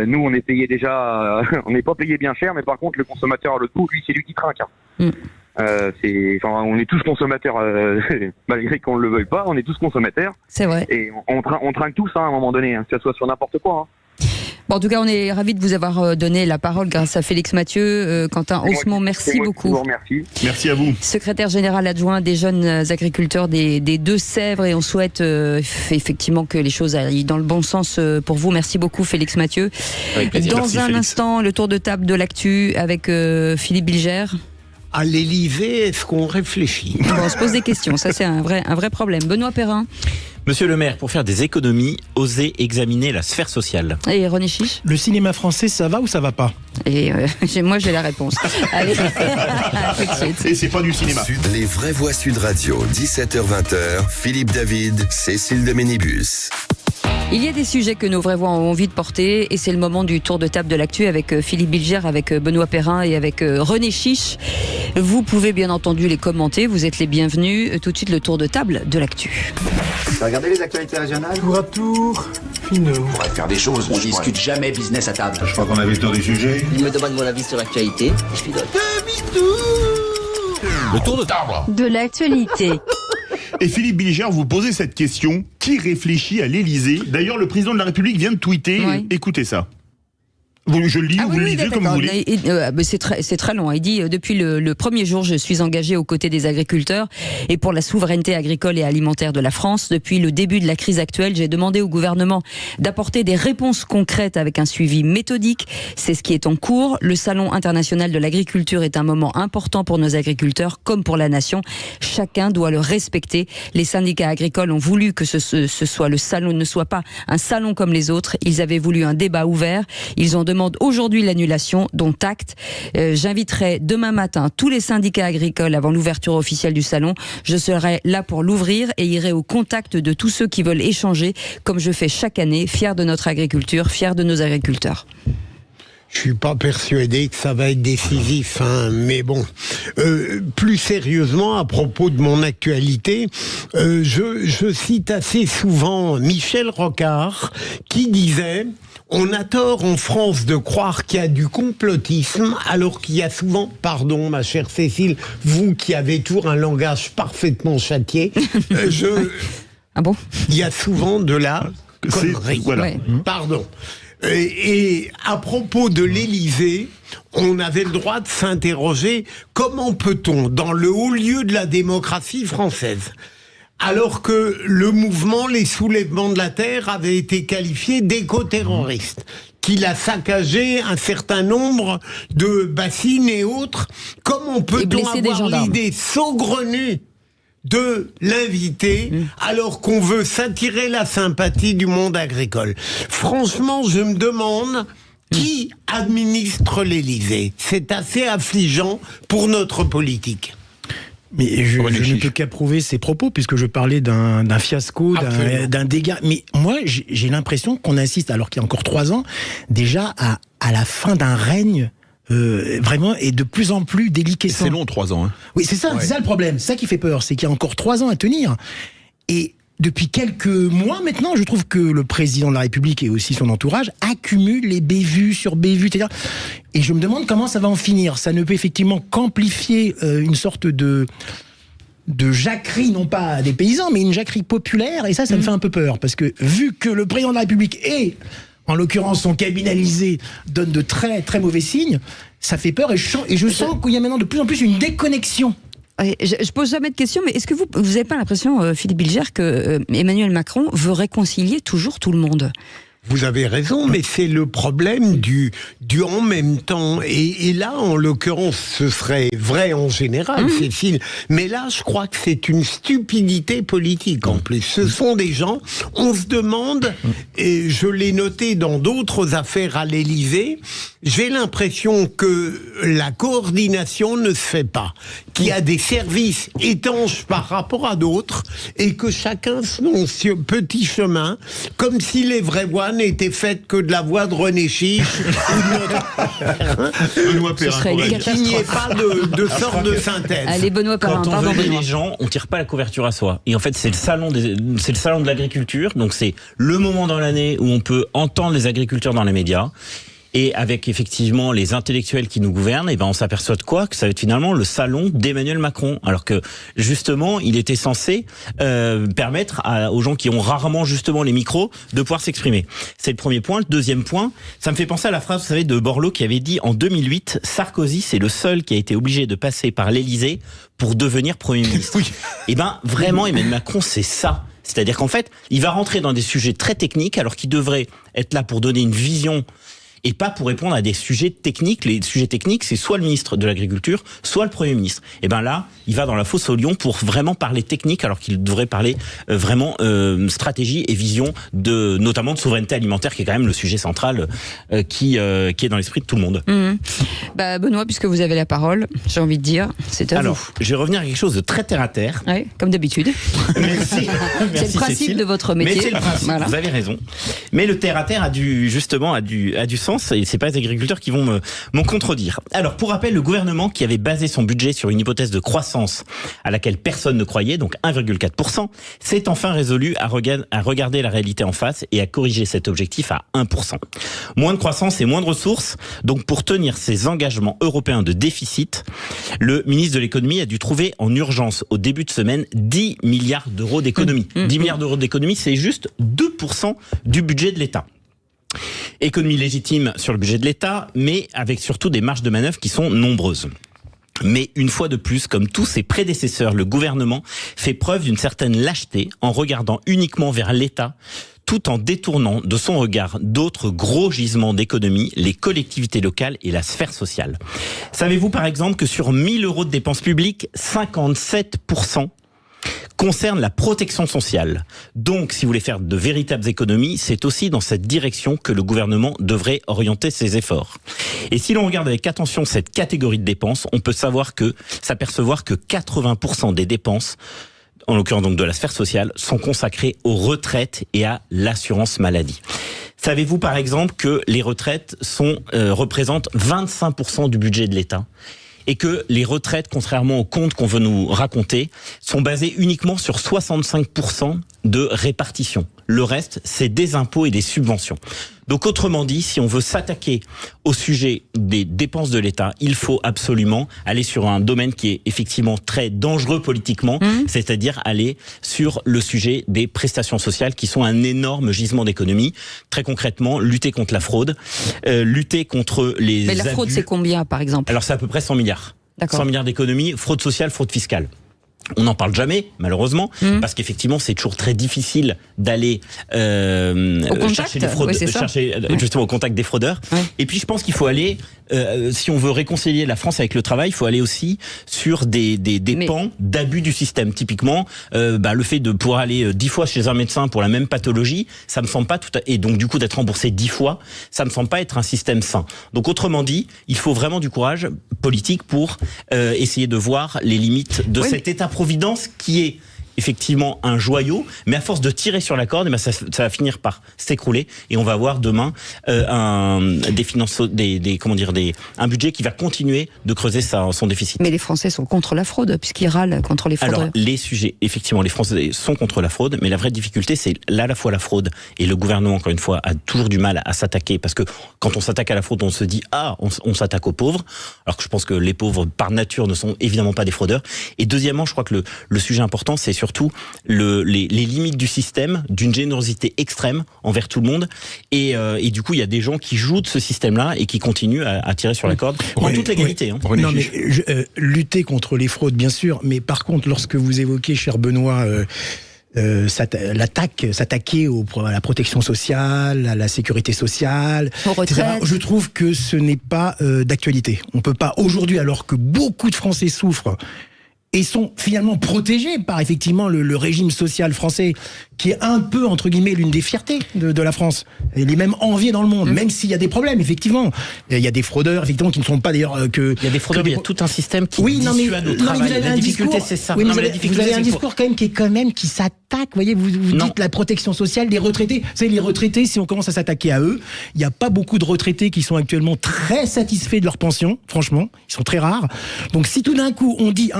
nous, on est payé déjà... on n'est pas payé bien cher, mais par contre, le consommateur, le tout, lui, c'est lui qui trinque. Hein. On est tous consommateurs, malgré qu'on ne le veuille pas, on est tous consommateurs. C'est vrai. Et on trinque tous, hein, à un moment donné, hein, que ce soit sur n'importe quoi. Hein. Bon, en tout cas, on est ravis de vous avoir donné la parole grâce à Félix Mathieu. Quentin Haussmann, merci beaucoup. Merci à vous. Secrétaire général adjoint des jeunes agriculteurs des Deux-Sèvres, et on souhaite effectivement que les choses aillent dans le bon sens pour vous. Merci beaucoup, Félix Mathieu. Dans un instant, le tour de table de l'actu avec Philippe Bilger. À l'Élysée, est-ce qu'on réfléchit? On se pose des questions, ça c'est un vrai problème. Benoît Perrin. Monsieur le maire, pour faire des économies, osez examiner la sphère sociale. Et René Chiche? Le cinéma français, ça va ou ça va pas? Et moi j'ai la réponse. Allez, tout de suite. Et c'est pas du cinéma. Les Vraies Voix Sud Radio, 17h-20h, Philippe David, Cécile de Ménibus. Il y a des sujets que nos vraies voix ont envie de porter, et c'est le moment du tour de table de l'actu avec Philippe Bilger, avec Benoît Perrin et avec René Chiche. Vous pouvez bien entendu les commenter, vous êtes les bienvenus. Tout de suite, le tour de table de l'actu. T'as regardé les actualités régionales? Tour à tour, Finot. On pourrait faire des choses. On discute jamais business à table. Je crois qu'on avait le tour du sujet. Il me demande mon avis sur l'actualité, et je lui donne. Le tour de table de l'actualité. Et Philippe Bilger, vous posez cette question: qui réfléchit à l'Élysée? D'ailleurs, le président de la République vient de tweeter. Oui. Écoutez ça. Je le lis, vous le lisez comme vous voulez. C'est très long. Il dit, depuis le premier jour, je suis engagé aux côtés des agriculteurs et pour la souveraineté agricole et alimentaire de la France. Depuis le début de la crise actuelle, j'ai demandé au gouvernement d'apporter des réponses concrètes avec un suivi méthodique. C'est ce qui est en cours. Le Salon international de l'agriculture est un moment important pour nos agriculteurs comme pour la nation. Chacun doit le respecter. Les syndicats agricoles ont voulu que ce soit le salon ne soit pas un salon comme les autres. Ils avaient voulu un débat ouvert. Ils en demandent aujourd'hui l'annulation, dont acte. J'inviterai demain matin tous les syndicats agricoles avant l'ouverture officielle du salon. Je serai là pour l'ouvrir et irai au contact de tous ceux qui veulent échanger, comme je fais chaque année, fier de notre agriculture, fier de nos agriculteurs. Je suis pas persuadé que ça va être décisif, mais bon. Plus sérieusement, à propos de mon actualité, je cite assez souvent Michel Rocard, qui disait « On a tort en France de croire qu'il y a du complotisme, alors qu'il y a souvent, pardon ma chère Cécile, vous qui avez toujours un langage parfaitement châtié, ah bon ? Il y a souvent de la connerie. Voilà. Ouais. Pardon. Et à propos de l'Élysée, on avait le droit de s'interroger comment peut-on, dans le haut lieu de la démocratie française, alors que le mouvement Les Soulèvements de la Terre avait été qualifié d'éco-terroriste, qu'il a saccagé un certain nombre de bassines et autres, comment peut-on avoir l'idée saugrenue de l'inviter alors qu'on veut s'attirer la sympathie du monde agricole? Franchement, je me demande qui administre l'Élysée. C'est assez affligeant pour notre politique. Mais je ne peux qu'approuver ces propos, puisque je parlais d'un fiasco, d'un dégât. Mais moi, j'ai l'impression qu'on assiste, alors qu'il y a encore 3 ans, déjà à la fin d'un règne vraiment est de plus en plus déliquescent. C'est long, 3 ans. Oui, c'est ça, c'est ça le problème. C'est ça qui fait peur, c'est qu'il y a encore 3 ans à tenir. Et depuis quelques mois maintenant, je trouve que le président de la République et aussi son entourage accumulent les bévues sur bévues, etc. Et je me demande comment ça va en finir. Ça ne peut effectivement qu'amplifier une sorte de jacquerie, non pas des paysans, mais une jacquerie populaire. Et ça me fait un peu peur. Parce que vu que le président de la République est... en l'occurrence son cabinet Élysée, donne de très très mauvais signes, ça fait peur et je sens qu'il y a maintenant de plus en plus une déconnexion. Je pose jamais de questions, mais est-ce que vous n'avez pas l'impression, Philippe Bilger, que Emmanuel Macron veut réconcilier toujours tout le monde ? Vous avez raison, mais c'est le problème du en même temps. Et là, en l'occurrence, ce serait vrai en général, Cécile. Mais là, je crois que c'est une stupidité politique en plus. Ce sont des gens, on se demande, et je l'ai noté dans d'autres affaires à l'Élysée, j'ai l'impression que la coordination ne se fait pas, qu'il y a des services étanches par rapport à d'autres, et que chacun son petit chemin, comme si les vraies voies n'étaient faites que de la voix de René Chiche ou de Benoît Perrin. Et qu'il n'y ait pas de sorte de synthèse. Allez, Benoît Perrin, quand on veut les gens, on tire pas la couverture à soi. Et en fait, c'est le salon de l'agriculture, donc c'est le moment dans l'année où on peut entendre les agriculteurs dans les médias. Et avec effectivement les intellectuels qui nous gouvernent, et ben on s'aperçoit de quoi ? Que ça va être finalement le salon d'Emmanuel Macron. Alors que justement, il était censé permettre aux gens qui ont rarement justement les micros de pouvoir s'exprimer. C'est le premier point. Le deuxième point, ça me fait penser à la phrase, vous savez, de Borloo qui avait dit en 2008, Sarkozy, c'est le seul qui a été obligé de passer par l'Élysée pour devenir Premier ministre. Oui. Et ben vraiment, Emmanuel Macron, c'est ça. C'est-à-dire qu'en fait, il va rentrer dans des sujets très techniques alors qu'il devrait être là pour donner une vision et pas pour répondre à des sujets techniques. Les sujets techniques, c'est soit le ministre de l'Agriculture, soit le Premier ministre. Et ben là, il va dans la fosse au lion pour vraiment parler technique, alors qu'il devrait parler vraiment stratégie et vision, notamment de souveraineté alimentaire, qui est quand même le sujet central qui est dans l'esprit de tout le monde. Benoît, puisque vous avez la parole, j'ai envie de dire, c'est à vous. Alors, je vais revenir à quelque chose de très terre-à-terre. Oui, comme d'habitude. Merci. C'est le principe Cécile. De votre métier. Mais c'est le principe, voilà. Vous avez raison. Mais le terre-à-terre a du sens, et c'est pas les agriculteurs qui vont m'en contredire. Alors, pour rappel, le gouvernement qui avait basé son budget sur une hypothèse de croissance à laquelle personne ne croyait, donc 1,4%, s'est enfin résolu à regarder la réalité en face et à corriger cet objectif à 1%. Moins de croissance et moins de ressources, donc pour tenir ses engagements européens de déficit, le ministre de l'économie a dû trouver en urgence au début de semaine 10 milliards d'euros d'économie. 10 milliards d'euros d'économie, c'est juste 2% du budget de l'État. Économie légitime sur le budget de l'État, mais avec surtout des marges de manœuvre qui sont nombreuses. Mais une fois de plus, comme tous ses prédécesseurs, le gouvernement fait preuve d'une certaine lâcheté en regardant uniquement vers l'État, tout en détournant de son regard d'autres gros gisements d'économie, les collectivités locales et la sphère sociale. Savez-vous par exemple que sur 1000 € de dépenses publiques, 57% concerne la protection sociale. Donc, si vous voulez faire de véritables économies, c'est aussi dans cette direction que le gouvernement devrait orienter ses efforts. Et si l'on regarde avec attention cette catégorie de dépenses, on peut s'apercevoir que 80% des dépenses, en l'occurrence donc de la sphère sociale, sont consacrées aux retraites et à l'assurance maladie. Savez-vous par exemple que les retraites représentent 25% du budget de l'État ? Et que les retraites, contrairement aux comptes qu'on veut nous raconter, sont basées uniquement sur 65% de répartition. Le reste, c'est des impôts et des subventions. Donc autrement dit, si on veut s'attaquer au sujet des dépenses de l'État, il faut absolument aller sur un domaine qui est effectivement très dangereux politiquement, c'est-à-dire aller sur le sujet des prestations sociales qui sont un énorme gisement d'économie. Très concrètement, lutter contre la fraude, lutter contre les Mais la fraude, c'est combien par exemple ? Alors c'est à peu près 100 milliards. D'accord. 100 milliards d'économies, fraude sociale, fraude fiscale. On n'en parle jamais, malheureusement, parce qu'effectivement, c'est toujours très difficile d'aller chercher des fraudeurs, justement au contact des fraudeurs. Ouais. Et puis, je pense qu'il faut aller, si on veut réconcilier la France avec le travail, il faut aller aussi sur des pans d'abus du système. Typiquement, le fait de pouvoir aller 10 fois chez un médecin pour la même pathologie, ça me semble pas et donc du coup d'être remboursé 10 fois, ça me semble pas être un système sain. Donc, autrement dit, il faut vraiment du courage politique pour essayer de voir les limites de cet État-providence qui est effectivement un joyau, mais à force de tirer sur la corde, ça va finir par s'écrouler et on va avoir demain un budget qui va continuer de creuser son déficit. Mais les Français sont contre la fraude puisqu'ils râlent contre les fraudeurs. Alors les sujets, effectivement, les Français sont contre la fraude, mais la vraie difficulté, c'est à la fois la fraude et le gouvernement, encore une fois, a toujours du mal à s'attaquer parce que quand on s'attaque à la fraude, on se dit on s'attaque aux pauvres, alors que je pense que les pauvres par nature ne sont évidemment pas des fraudeurs. Et deuxièmement, je crois que le sujet important, c'est surtout les limites du système, d'une générosité extrême envers tout le monde. Et du coup, il y a des gens qui jouent de ce système-là et qui continuent à tirer sur la corde en toute légalité. Non, mais lutter contre les fraudes, bien sûr. Mais par contre, lorsque vous évoquez, cher Benoît, s'attaquer à la protection sociale, à la sécurité sociale, etc., je trouve que ce n'est pas d'actualité. On peut pas aujourd'hui, alors que beaucoup de Français souffrent et sont finalement protégés par effectivement le régime social français, qui est un peu, entre guillemets, l'une des fiertés de la France. Il est même envié dans le monde, même s'il y a des problèmes, effectivement. Il y a des fraudeurs, effectivement, qui ne sont pas d'ailleurs que... Il y a des fraudeurs, il y a tout un système qui dissuade au travail. La difficulté, c'est ça. Oui, vous avez un discours quand même qui s'attaque. Vous voyez, vous dites la protection sociale des retraités. Vous savez, les retraités, si on commence à s'attaquer à eux, il n'y a pas beaucoup de retraités qui sont actuellement très satisfaits de leur pension, franchement. Ils sont très rares. Donc si tout d'un coup, on dit...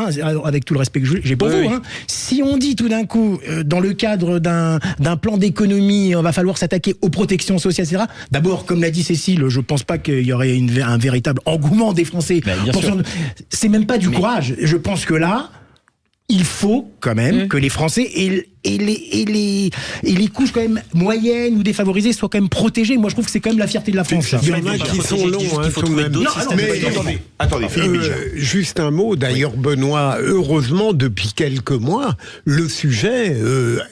avec tout le respect que j'ai pour vous, si on dit tout d'un coup, dans le cadre d'un plan d'économie, on va falloir s'attaquer aux protections sociales, etc. D'abord, comme l'a dit Cécile, je pense pas qu'il y aurait un véritable engouement des Français. C'est même pas du courage. Je pense que là, il faut quand même que les Français et les couches quand même moyennes ou défavorisées soient quand même protégées. Moi, je trouve que c'est quand même la fierté de la France. Il y en a qui sont longs, tout de même. Attendez, Philippe. Juste un mot, d'ailleurs, Benoît, heureusement, depuis quelques mois, le sujet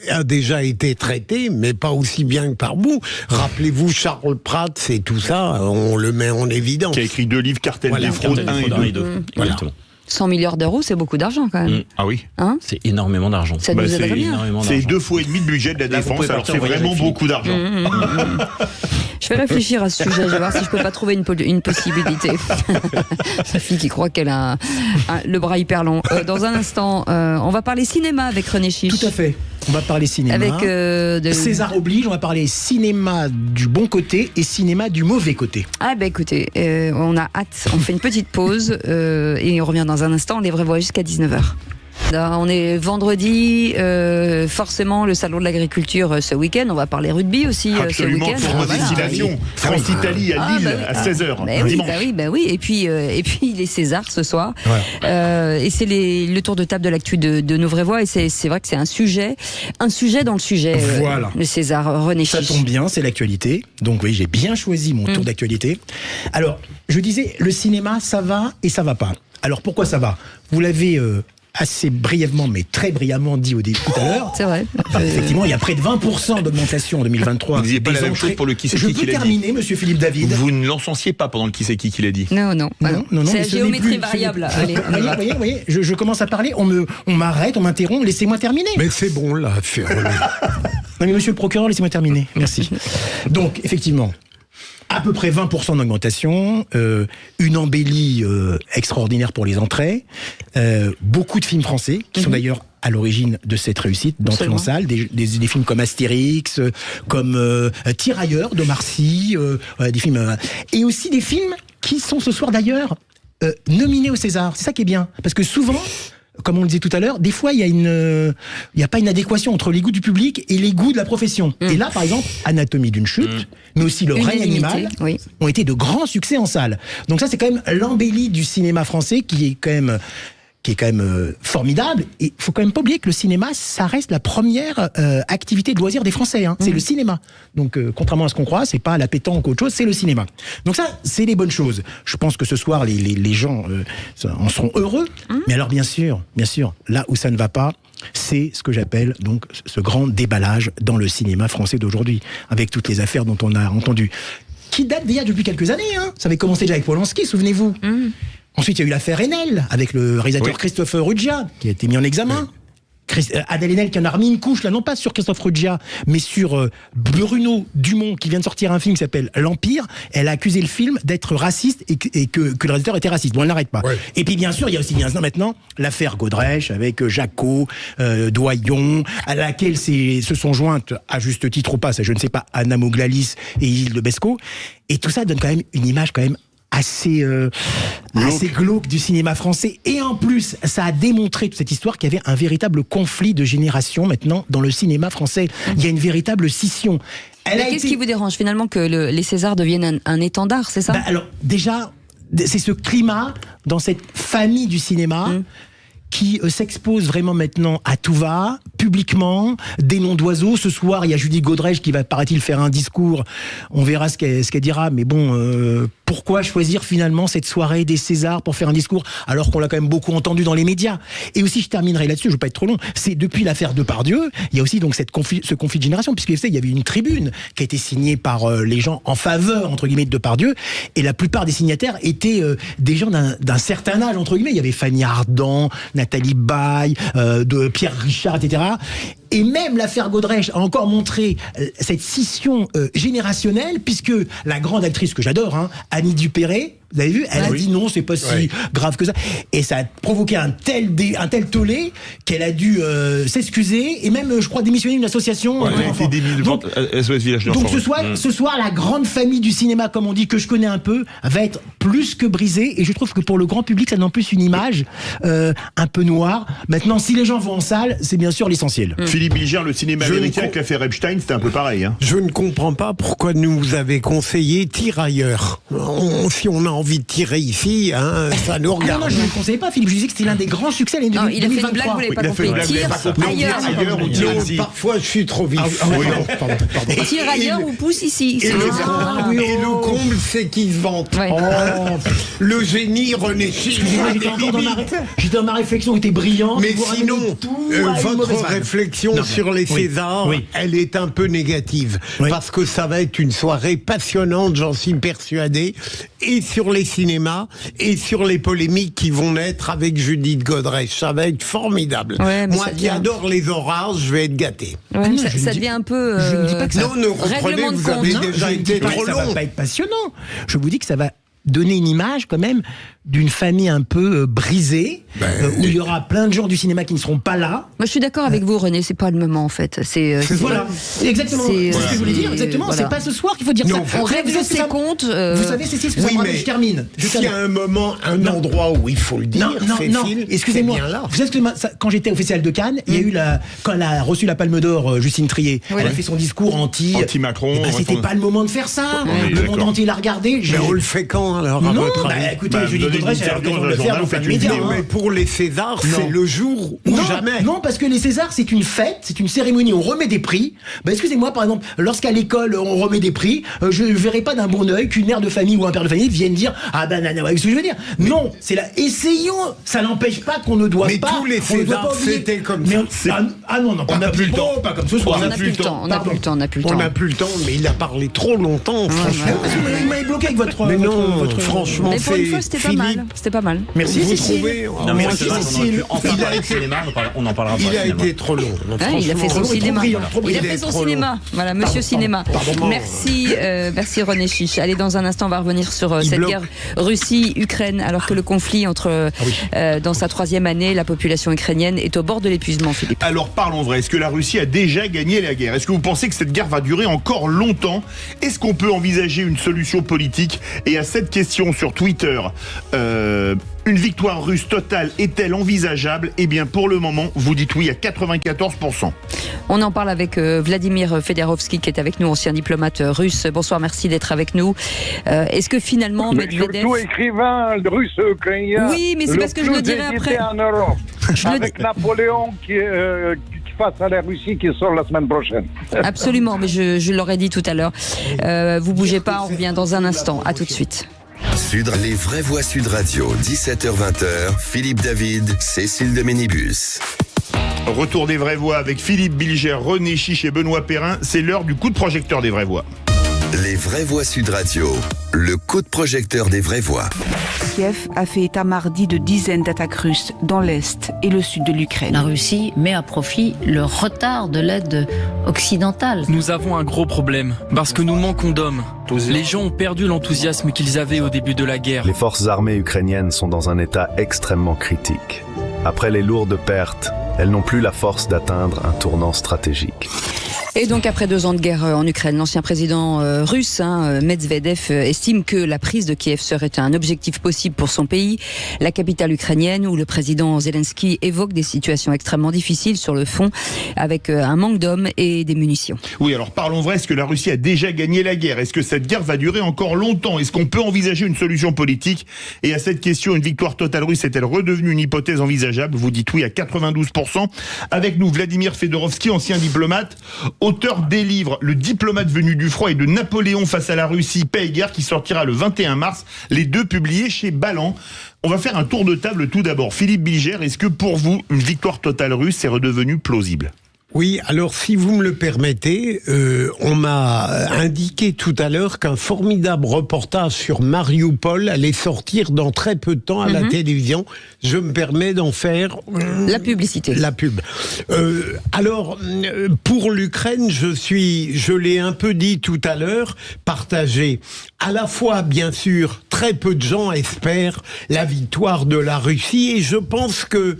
a déjà été traité, mais pas aussi bien que par vous. Rappelez-vous Charles Prats et tout ça, on le met en évidence. Qui a écrit 2 livres, Cartel des fraudes 1 et 2. Exactement. 100 milliards d'euros, c'est beaucoup d'argent quand même. Ah oui. C'est énormément d'argent. Ça nous aiderait bien. C'est 2,5 fois de budget de la défense, alors c'est vraiment beaucoup d'argent. Je vais réfléchir à ce sujet, je vais voir si je peux pas trouver une possibilité. Sa fille qui croit qu'elle a le bras hyper long. Dans un instant, on va parler cinéma avec René Chiche. Tout à fait. On va parler cinéma. Avec César oblige, on va parler cinéma du bon côté et cinéma du mauvais côté. Ah ben écoutez, on a hâte. On fait une petite pause et on revient dans un instant. Les vraies voix jusqu'à 19h. On est vendredi, forcément le salon de l'agriculture ce week-end. On va parler rugby aussi ce week-end. Absolument, destination. France-Italie à Lille à 16h. Dimanche. Oui. Et puis les Césars ce soir. Ouais. Et c'est le tour de table de l'actu de Nos Vraies Voix. Et c'est vrai que c'est un sujet dans le sujet. Voilà. Le César, René Chiche. Ça tombe bien, c'est l'actualité. Donc oui, j'ai bien choisi mon tour d'actualité. Alors, je disais, le cinéma, ça va et ça va pas. Alors pourquoi ça va ? Vous l'avez assez brièvement, mais très brillamment dit tout à l'heure. C'est vrai. Effectivement, il y a près de 20% d'augmentation en 2023. Vous ne disiez pas la même chose pour le qui c'est qui l'a dit. Je peux terminer, monsieur Philippe David. Vous ne l'encensiez pas pendant le qui c'est qui l'a dit. Non. C'est la géométrie variable. Allez, vous voyez, je commence à parler, on m'arrête, on m'interrompt, laissez-moi terminer. Mais c'est bon, là, Non mais monsieur le procureur, laissez-moi terminer. Merci. Donc, effectivement, à peu près 20% d'augmentation, une embellie extraordinaire pour les entrées, beaucoup de films français qui sont d'ailleurs à l'origine de cette réussite d'entrée en salle, des films comme Astérix, comme Tirailleurs d'Omar Sy, des films et aussi des films qui sont ce soir d'ailleurs nominés au César. C'est ça qui est bien, parce que souvent, comme on le disait tout à l'heure, des fois, il y a pas une adéquation entre les goûts du public et les goûts de la profession. Et là, par exemple, Anatomie d'une chute, mais aussi Le règne animal, ont été de grands succès en salle. Donc ça, c'est quand même l'embellie du cinéma français qui est quand même formidable. Et il faut quand même pas oublier que le cinéma, ça reste la première activité de loisir des Français. C'est le cinéma. Donc, contrairement à ce qu'on croit, c'est pas la pétanque ou autre chose, c'est le cinéma. Donc ça, c'est les bonnes choses. Je pense que ce soir, les gens en seront heureux. Mais alors, bien sûr, là où ça ne va pas, c'est ce que j'appelle donc ce grand déballage dans le cinéma français d'aujourd'hui, avec toutes les affaires dont on a entendu, qui datent déjà depuis quelques années. Ça avait commencé déjà avec Polanski, souvenez-vous. Ensuite, il y a eu l'affaire Enel, avec le réalisateur Christophe Ruggia, qui a été mis en examen. Adèle Haenel qui en a remis une couche, là, non pas sur Christophe Ruggia, mais sur Bruno Dumont, qui vient de sortir un film qui s'appelle L'Empire. Elle a accusé le film d'être raciste et que le réalisateur était raciste. Bon, elle n'arrête pas. Et puis, bien sûr, il y a aussi maintenant l'affaire Godrèche, avec Jacot, Doyon, à laquelle se sont jointes, à juste titre ou pas, ça je ne sais pas, Anna Mouglalis et Isil de Besco. Et tout ça donne quand même une image quand même assez glauque du cinéma français. Et en plus, ça a démontré toute cette histoire qu'il y avait un véritable conflit de génération maintenant dans le cinéma français. Il y a une véritable scission. Qu'est-ce qui vous dérange finalement que les Césars deviennent un étendard, c'est ça ? Alors déjà, c'est ce climat dans cette famille du cinéma qui s'expose vraiment maintenant à tout va, publiquement, des noms d'oiseaux. Ce soir, il y a Judith Godrèche qui va, paraît-il, faire un discours. On verra ce qu'elle dira, mais bon, pourquoi choisir finalement cette soirée des Césars pour faire un discours, alors qu'on l'a quand même beaucoup entendu dans les médias ? Et aussi, je terminerai là-dessus, je ne veux pas être trop long, c'est depuis l'affaire Depardieu, il y a aussi donc ce conflit de génération, puisque il y avait une tribune qui a été signée par les gens en faveur, entre guillemets, de Depardieu, et la plupart des signataires étaient des gens d'un certain âge, entre guillemets. Il y avait Fanny Ardant, Nathalie Baye, de Pierre Richard, etc. Et même l'affaire Godrèche a encore montré cette scission générationnelle, puisque la grande actrice que j'adore, Annie Dupéré, vous avez vu, elle a dit non, c'est pas si grave que ça. Et ça a provoqué un tel tollé qu'elle a dû s'excuser et même, je crois, démissionner d'une association. Donc ce soir, la grande famille du cinéma, comme on dit, que je connais un peu, va être plus que brisée. Et je trouve que pour le grand public, ça donne en plus une image un peu noire. Maintenant, si les gens vont en salle, c'est bien sûr l'essentiel. Philippe Bilger, le cinéma américain avec l'affaire Epstein, c'était un peu pareil. Je ne comprends pas pourquoi nous avez conseillé Tirailleurs. Si on a envie de tirer ici, ça nous regarde. Non, je ne le conseillais pas, Philippe. Je disais que c'était l'un des grands succès de 2023. Il a fait une blague, vous l'avez pas compris. Tire ailleurs. Parfois, je suis trop vif. Pardon. Tire ailleurs ou pousse ici. Et le comble, c'est qu'ils se vantent. Le génie René Chiche. J'étais dans ma réflexion qui était brillante. Mais sinon, votre réflexion sur les Césars, elle est un peu négative. Parce que ça va être une soirée passionnante, j'en suis persuadé. Et sur les cinémas, et sur les polémiques qui vont naître avec Judith Godrèche. Ça va être formidable. Moi qui adore les orages, je vais être gâté. Ça devient un peu... je ne dis pas que ça... Non, ne reprenez, vous avez déjà été trop long. Ça va pas être passionnant. Je vous dis que ça va donner une image quand même d'une famille un peu brisée, où il y aura plein de gens du cinéma qui ne seront pas là. Moi, je suis d'accord avec vous, René, c'est pas le moment en fait. Voilà, exactement. C'est ce que je voulais dire. Exactement. Voilà. C'est pas ce soir qu'il faut dire ça. On règle ses comptes. Vous savez, c'est ce que ça me rappelle. Je termine. S'il y a un moment, un endroit où il faut le dire, non, excusez-moi. Vous savez que quand j'étais au Festival de Cannes, il y a eu quand elle a reçu la Palme d'Or, Justine Triet, elle a fait son discours anti-Macron. C'était pas le moment de faire ça. Le monde entier l'a regardé. Mais on le fait quand alors? Non, écoutez, Judith Godrèche, elle a l'occasion de le faire dans plein de médias. Mais pour les Césars, c'est le jour ou jamais. Non, parce que les Césars, c'est une fête, c'est une cérémonie, on remet des prix. Excusez-moi, par exemple, lorsqu'à l'école, on remet des prix, je ne verrai pas d'un bon oeil qu'une mère de famille ou un père de famille vienne dire ce que je veux dire. Non, c'est là. Essayons, ça n'empêche pas qu'on ne doit pas. Mais tous les Césars, c'était comme ça. Non, on n'a plus le temps. Pas comme ce soir. On n'a plus le temps. On n'a plus le temps, mais il a parlé trop longtemps, franchement. Il m'avait bloqué avec votre. Mais non, franchement, mais pour une fois, c'était pas mal. C'était pas mal. Merci, Cécile. Merci, Cécile. On en parlera. Il a été trop long. Il a fait son cinéma. Il a fait son cinéma. Voilà, monsieur cinéma. Merci René Chiche. Allez, dans un instant, on va revenir sur cette guerre Russie-Ukraine, alors que le conflit dans sa 3e année, la population ukrainienne est au bord de l'épuisement, Philippe. Alors parlons vrai. Est-ce que la Russie a déjà gagné la guerre? Est-ce que vous pensez que cette guerre va durer encore longtemps? Est-ce qu'on peut envisager une solution politique? Et à cette question sur Twitter, une victoire russe totale est-elle envisageable? Eh bien, pour le moment, vous dites oui à 94%. On en parle avec Vladimir Fedorovski, qui est avec nous, ancien diplomate russe. Bonsoir, merci d'être avec nous. Est-ce que finalement, Medvedev... Surtout écrivain russe-ukrainien. Oui, mais c'est parce que je le dirai après. En Europe, avec Napoléon qui face à la Russie qui sort la semaine prochaine. Absolument, mais je l'aurais dit tout à l'heure. Vous bougez pas, on revient dans un instant. À tout de suite. Les vraies voix Sud Radio, 17h-20h, Philippe David, Cécile de Ménibus. Retour des vraies voix avec Philippe Bilger, René Chiche et Benoît Perrin. C'est l'heure du coup de projecteur des vraies voix. Les vraies voix Sud Radio, le coup de projecteur des vraies voix. Kiev a fait état mardi de dizaines d'attaques russes dans l'est et le sud de l'Ukraine. La Russie met à profit le retard de l'aide occidentale. Nous avons un gros problème, parce que nous manquons d'hommes. Les gens ont perdu l'enthousiasme qu'ils avaient au début de la guerre. Les forces armées ukrainiennes sont dans un état extrêmement critique. Après les lourdes pertes, elles n'ont plus la force d'atteindre un tournant stratégique. Et donc, après 2 ans de guerre en Ukraine, l'ancien président russe, Medvedev, estime que la prise de Kiev serait un objectif possible pour son pays. La capitale ukrainienne, où le président Zelensky évoque des situations extrêmement difficiles sur le fond, avec un manque d'hommes et des munitions. Oui, alors parlons vrai, est-ce que la Russie a déjà gagné la guerre? Est-ce que cette guerre va durer encore longtemps? Est-ce qu'on peut envisager une solution politique? Et à cette question, une victoire totale russe est-elle redevenue une hypothèse envisageable? Vous dites oui à 92%. Avec nous, Vladimir Fedorovski, ancien diplomate, auteur des livres Le diplomate venu du froid et de Napoléon face à la Russie, paix et guerre, qui sortira le 21 mars, les 2 publiés chez Ballant. On va faire un tour de table tout d'abord. Philippe Bilger, est-ce que pour vous, une victoire totale russe est redevenue plausible? Oui, alors si vous me le permettez, on m'a indiqué tout à l'heure qu'un formidable reportage sur Mariupol allait sortir dans très peu de temps à la télévision. Je me permets d'en faire la publicité. La pub. Alors, pour l'Ukraine, je l'ai un peu dit tout à l'heure, partagé. À la fois, bien sûr, très peu de gens espèrent la victoire de la Russie, et je pense que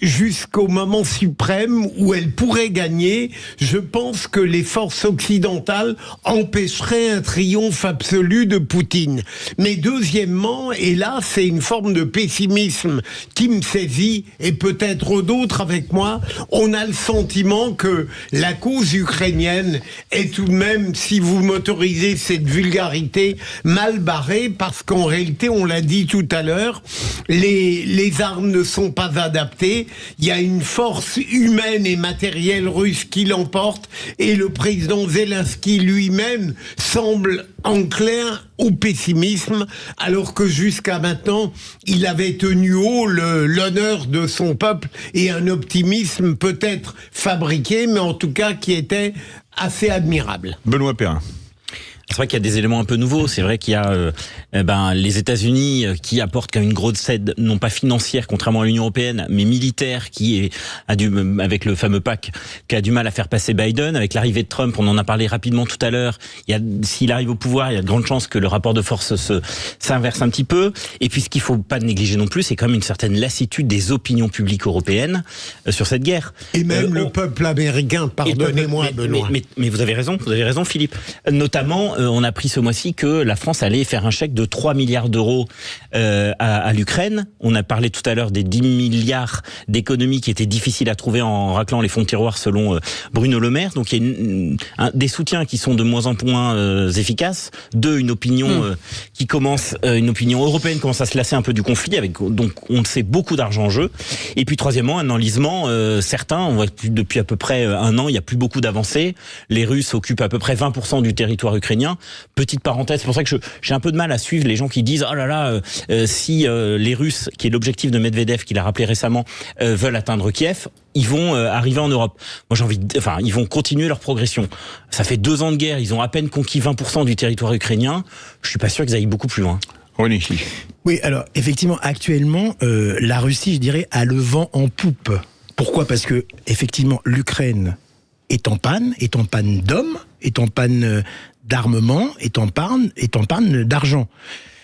jusqu'au moment suprême où elle pourrait gagner, je pense que les forces occidentales empêcheraient un triomphe absolu de Poutine. Mais deuxièmement, et là c'est une forme de pessimisme qui me saisit, et peut-être d'autres avec moi, on a le sentiment que la cause ukrainienne est tout de même, si vous m'autorisez cette vulgarité, mal barrée, parce qu'en réalité, on l'a dit tout à l'heure, les armes ne sont pas adaptées, il y a une force humaine et matérielle russe qui l'emporte, et le président Zelensky lui-même semble enclin au pessimisme, alors que jusqu'à maintenant, il avait tenu haut l'honneur de son peuple et un optimisme peut-être fabriqué, mais en tout cas qui était assez admirable. Benoît Perrin. C'est vrai qu'il y a des éléments un peu nouveaux. C'est vrai qu'il y a les États-Unis qui apportent quand même une grosse aide, non pas financière, contrairement à l'Union européenne, mais militaire, avec le fameux PAC, qui a du mal à faire passer Biden. Avec l'arrivée de Trump, on en a parlé rapidement tout à l'heure. S'il arrive au pouvoir, il y a de grandes chances que le rapport de force s'inverse un petit peu. Et puis, ce qu'il faut pas négliger non plus, c'est quand même une certaine lassitude des opinions publiques européennes sur cette guerre. Et même le peuple américain, pardonnez-moi, Benoît. Mais vous avez raison, Philippe. Notamment, on a appris ce mois-ci que la France allait faire un chèque de 3 milliards d'euros à l'Ukraine. On a parlé tout à l'heure des 10 milliards d'économies qui étaient difficiles à trouver en raclant les fonds de tiroir selon Bruno Le Maire. Donc il y a des soutiens qui sont de moins en moins efficaces. Une opinion une opinion européenne commence à se lasser un peu du conflit, donc on sait beaucoup d'argent en jeu. Et puis troisièmement, un enlisement certain. On voit que depuis à peu près un an, il n'y a plus beaucoup d'avancées. Les Russes occupent à peu près 20% du territoire ukrainien. Petite parenthèse, c'est pour ça que j'ai un peu de mal à suivre les gens qui disent « Oh là là, si les Russes, qui est l'objectif de Medvedev, qu'il a rappelé récemment, veulent atteindre Kiev, ils vont arriver en Europe. » Moi, ils vont continuer leur progression. Ça fait 2 ans de guerre, ils ont à peine conquis 20% du territoire ukrainien. Je suis pas sûr qu'ils aillent beaucoup plus loin. Oui, alors effectivement, actuellement, la Russie, je dirais, a le vent en poupe. Pourquoi ? Parce que effectivement, l'Ukraine est en panne d'hommes, est en panne d'armement, est en panne d'argent.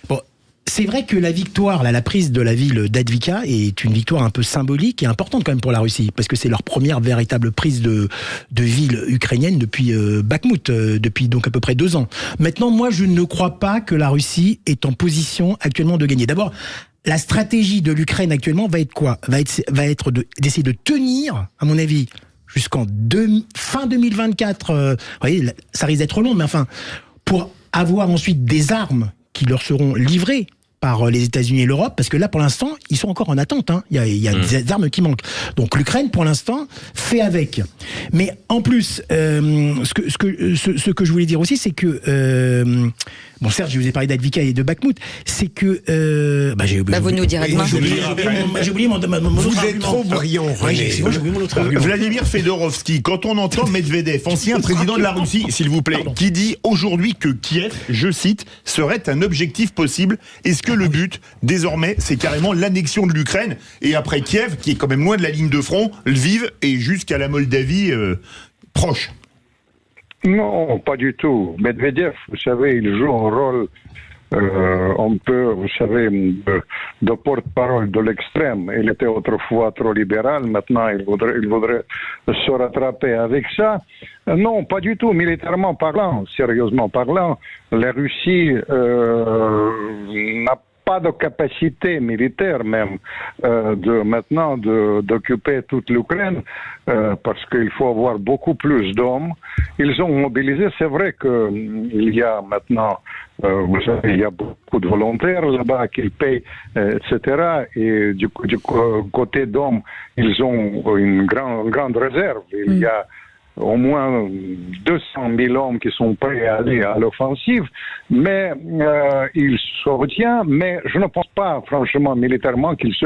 Bon, c'est vrai que la victoire, la prise de la ville d'Advika est une victoire un peu symbolique et importante quand même pour la Russie, parce que c'est leur première véritable prise de ville ukrainienne depuis Bakhmout, depuis donc à peu près 2 ans. Maintenant, moi, je ne crois pas que la Russie est en position actuellement de gagner. D'abord, la stratégie de l'Ukraine actuellement va être quoi ? Va être d'essayer de tenir, à mon avis, jusqu'en fin 2024. Vous voyez, ça risque d'être long, mais enfin, pour avoir ensuite des armes qui leur seront livrées par les États-Unis et l'Europe, parce que là, pour l'instant, ils sont encore en attente. Il y a des armes qui manquent. Donc l'Ukraine, pour l'instant, fait avec. Mais en plus, ce que je voulais dire aussi, c'est que... bon, certes, je vous ai parlé d'Advika et de Bakhmout, c'est que... vous nous direz demain. J'ai oublié mon Vous êtes trop brillant, René. Vladimir Fedorovski, quand on entend Medvedev, ancien président de la Russie, s'il vous plaît, qui dit aujourd'hui que Kiev, je cite, serait un objectif possible, est-ce que le but, désormais, c'est carrément l'annexion de l'Ukraine, et après Kiev, qui est quand même loin de la ligne de front, Lviv, et jusqu'à la Moldavie proche? Non, pas du tout. Medvedev, vous savez, il joue un rôle un peu, vous savez, de porte-parole de l'extrême. Il était autrefois trop libéral, maintenant il voudrait se rattraper avec ça. Non, pas du tout. Militairement parlant, sérieusement parlant, la Russie n'a pas de capacité militaire même maintenant d'occuper toute l'Ukraine parce qu'il faut avoir beaucoup plus d'hommes. Ils ont mobilisé, c'est vrai qu'il y a maintenant, vous savez, il y a beaucoup de volontaires là-bas qui payent, etc. Et du côté d'hommes, ils ont une grande réserve. Il y a au moins 200 000 hommes qui sont prêts à aller à l'offensive, mais il se retient, mais je ne pense pas, franchement, militairement, qu'ils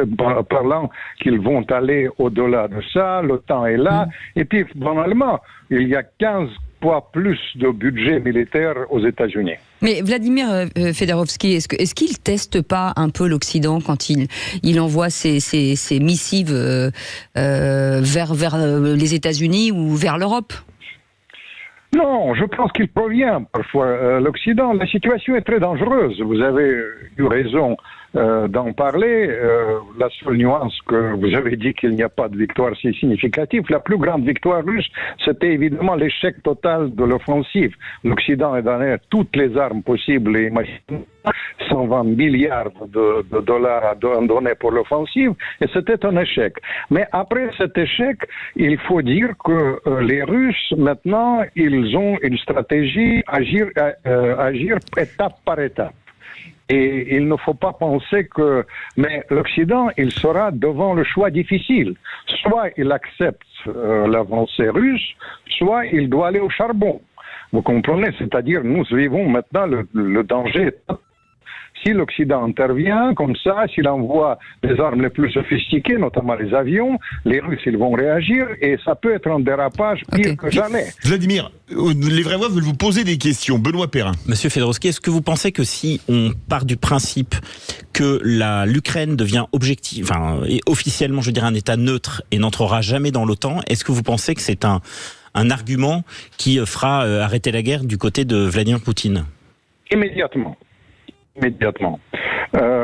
vont aller au-delà de ça, le temps est là, et puis, banalement, il y a 15 fois plus de budget militaire aux États-Unis. Mais Vladimir Fedorovski, est-ce qu'il teste pas un peu l'Occident quand il envoie ses missives vers les États-Unis ou vers l'Europe ? Non, je pense qu'il provient parfois l'Occident. La situation est très dangereuse. Vous avez eu raison d'en parler. La seule nuance que vous avez dit qu'il n'y a pas de victoire si significative, la plus grande victoire russe, c'était évidemment l'échec total de l'offensive. L'Occident a donné toutes les armes possibles et imaginables, 120 milliards de dollars donnés pour l'offensive, et c'était un échec. Mais après cet échec, il faut dire que les Russes, maintenant, ils ont une stratégie agir étape par étape. Et il ne faut pas penser que... Mais l'Occident, il sera devant le choix difficile. Soit il accepte l'avancée russe, soit il doit aller au charbon. Vous comprenez? C'est-à-dire, nous vivons maintenant le danger Si l'Occident intervient comme ça, s'il envoie les armes les plus sophistiquées, notamment les avions, les Russes ils vont réagir et ça peut être un dérapage pire que jamais. Vladimir, les vraies voix veulent vous poser des questions. Benoît Perrin. Monsieur Fedorovski, est-ce que vous pensez que si on part du principe que l'Ukraine devient officiellement, je dirais, un État neutre et n'entrera jamais dans l'OTAN, est-ce que vous pensez que c'est un argument qui fera arrêter la guerre du côté de Vladimir Poutine? Immédiatement.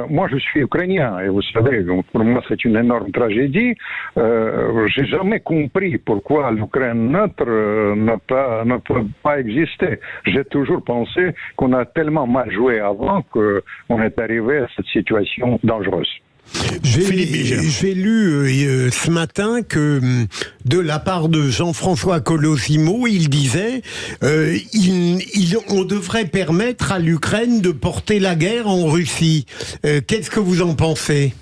Moi, je suis ukrainien et vous savez, donc pour moi, c'est une énorme tragédie. J'ai jamais compris pourquoi l'Ukraine neutre ne peut pas exister. J'ai toujours pensé qu'on a tellement mal joué avant qu'on est arrivé à cette situation dangereuse. J'ai lu ce matin que de la part de Jean-François Colosimo, il disait on devrait permettre à l'Ukraine de porter la guerre en Russie. Qu'est-ce que vous en pensez ?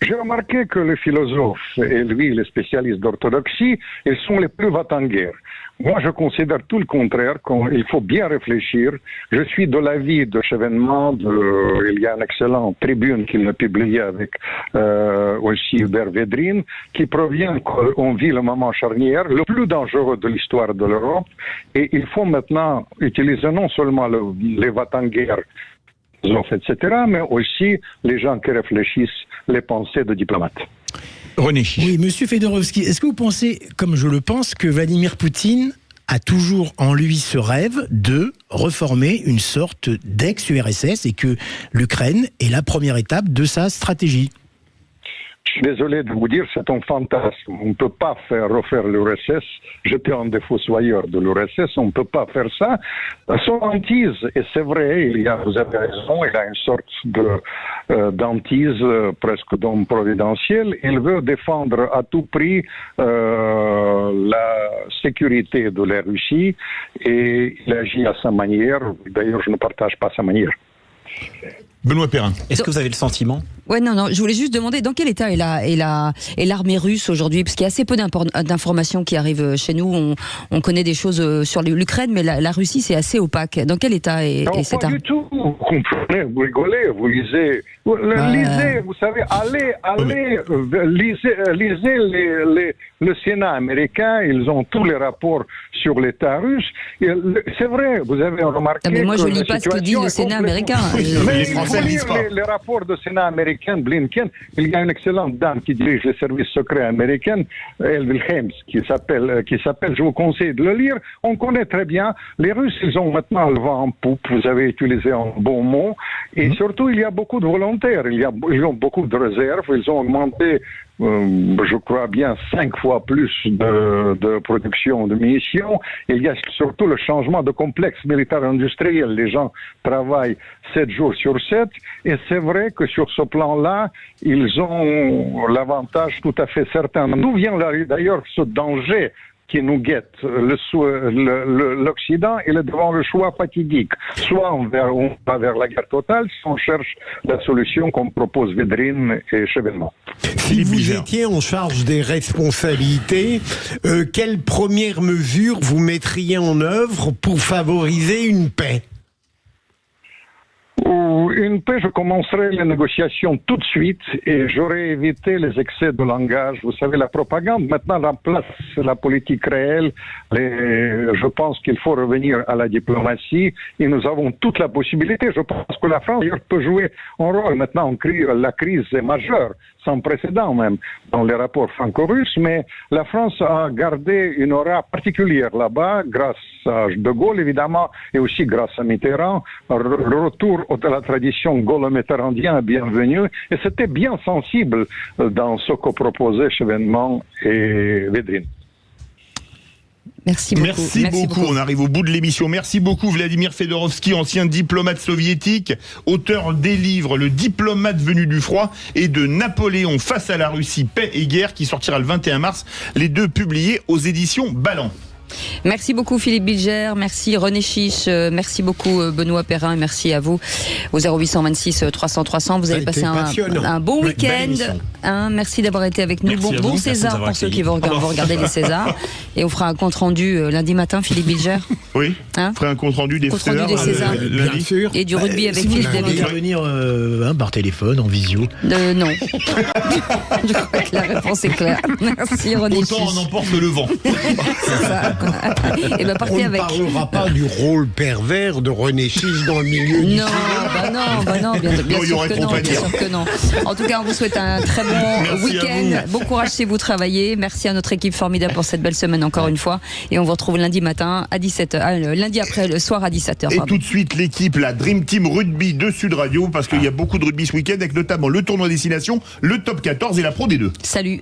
J'ai remarqué que les philosophes et lui, les spécialistes d'orthodoxie, ils sont les plus va-t-en-guerre. Moi, je considère tout le contraire, qu'il faut bien réfléchir. Je suis de l'avis de Chevènement, il y a un excellent tribune qu'il a publié avec aussi Hubert Védrine, qui provient qu'on vit le moment charnière, le plus dangereux de l'histoire de l'Europe, et il faut maintenant utiliser non seulement les va-t-en-guerre, etc., mais aussi les gens qui réfléchissent les pensées de diplomates. René. Oui, monsieur Fedorovski, est-ce que vous pensez, comme je le pense, que Vladimir Poutine a toujours en lui ce rêve de reformer une sorte d'ex-URSS et que l'Ukraine est la première étape de sa stratégie? Je suis désolé de vous dire, c'est un fantasme. On ne peut pas refaire l'URSS. J'étais un des fossoyeurs de l'URSS. On ne peut pas faire ça. Son hantise, et c'est vrai, vous avez raison, il a une sorte d'hantise presque d'homme providentiel. Il veut défendre à tout prix la sécurité de la Russie et il agit à sa manière. D'ailleurs, je ne partage pas sa manière. Benoît Perrin. Est-ce que vous avez le sentiment? Ouais, non, je voulais juste demander dans quel état est l'armée russe aujourd'hui, parce qu'il y a assez peu d'informations qui arrivent chez nous. On connaît des choses sur l'Ukraine, mais la Russie c'est assez opaque. Dans quel état est cette armée? Pas du tout. Vous comprenez, vous rigolez, vous lisez. Lisez, vous savez, lisez le Sénat américain, ils ont tous les rapports sur l'État russe. C'est vrai, vous avez remarqué. Mais moi, je ne lis pas ce que dit le Sénat américain. Mais les Français lisent pas. Les rapports du Sénat américain, Blinken, il y a une excellente dame qui dirige les services secrets américains, Elvil Helms, qui s'appelle, je vous conseille de le lire. On connaît très bien. Les Russes, ils ont maintenant le vent en poupe. Vous avez utilisé un bon mot. Et surtout, il y a beaucoup de volontaires. Ils ont beaucoup de réserves. Ils ont augmenté, je crois bien, 5 fois plus de production de munitions. Il y a surtout le changement de complexe militaire industriel. Les gens travaillent 7 jours sur 7. Et c'est vrai que sur ce plan-là, ils ont l'avantage tout à fait certain. D'où vient d'ailleurs ce danger qui nous guette? L'Occident, il est devant le choix fatidique. Soit on va vers la guerre totale, soit on cherche la solution qu'on propose Védrine et Chevènement. Si vous étiez en charge des responsabilités, quelles premières mesures vous mettriez en œuvre pour favoriser une paix? Une paix, je commencerai les négociations tout de suite et j'aurais évité les excès de langage. Vous savez, la propagande maintenant remplace la politique réelle. Je pense qu'il faut revenir à la diplomatie et nous avons toute la possibilité. Je pense que la France peut jouer un rôle. Maintenant, la crise est majeure, sans précédent même, dans les rapports franco-russes, mais la France a gardé une aura particulière là-bas, grâce à De Gaulle évidemment, et aussi grâce à Mitterrand. Retour de la tradition gaulo-mitterrandienne bienvenue, et c'était bien sensible dans ce que proposaient Chevènement et Védrine. Merci beaucoup. Merci beaucoup. On arrive au bout de l'émission. Merci beaucoup Vladimir Fedorovski, ancien diplomate soviétique, auteur des livres Le diplomate venu du froid et de Napoléon face à la Russie, paix et guerre, qui sortira le 21 mars, les deux publiés aux éditions Ballant. Merci beaucoup Philippe Bilger, merci René Chiche, merci beaucoup Benoît Perrin, merci à vous au 0826 300 300. Vous avez passé un bon week-end. Merci d'avoir été avec nous. Bon César pour ceux qui vont regarder les Césars. Et on fera un compte rendu lundi matin, Philippe Bilger. Oui. On fera un compte rendu des Césars lundi. Et du rugby avec Philippe David. Venir par téléphone, en visio. Non. Je crois que la réponse est claire. Merci René Chiche. Autant on emporte le vent. C'est ça. Et ben partez avec. On ne parlera pas du rôle pervers de René Chiche dans le milieu du non, bien sûr que non. En tout cas, on vous souhaite un très bon week-end. Bon courage si vous travaillez. Merci à notre équipe formidable pour cette belle semaine encore une fois. Et on vous retrouve lundi matin à 17h. Lundi après le soir à 17h. Et tout de suite l'équipe, la Dream Team Rugby de Sud Radio, parce qu'il y a beaucoup de rugby ce week-end, avec notamment le tournoi destination, le top 14 et la Pro D2. Salut.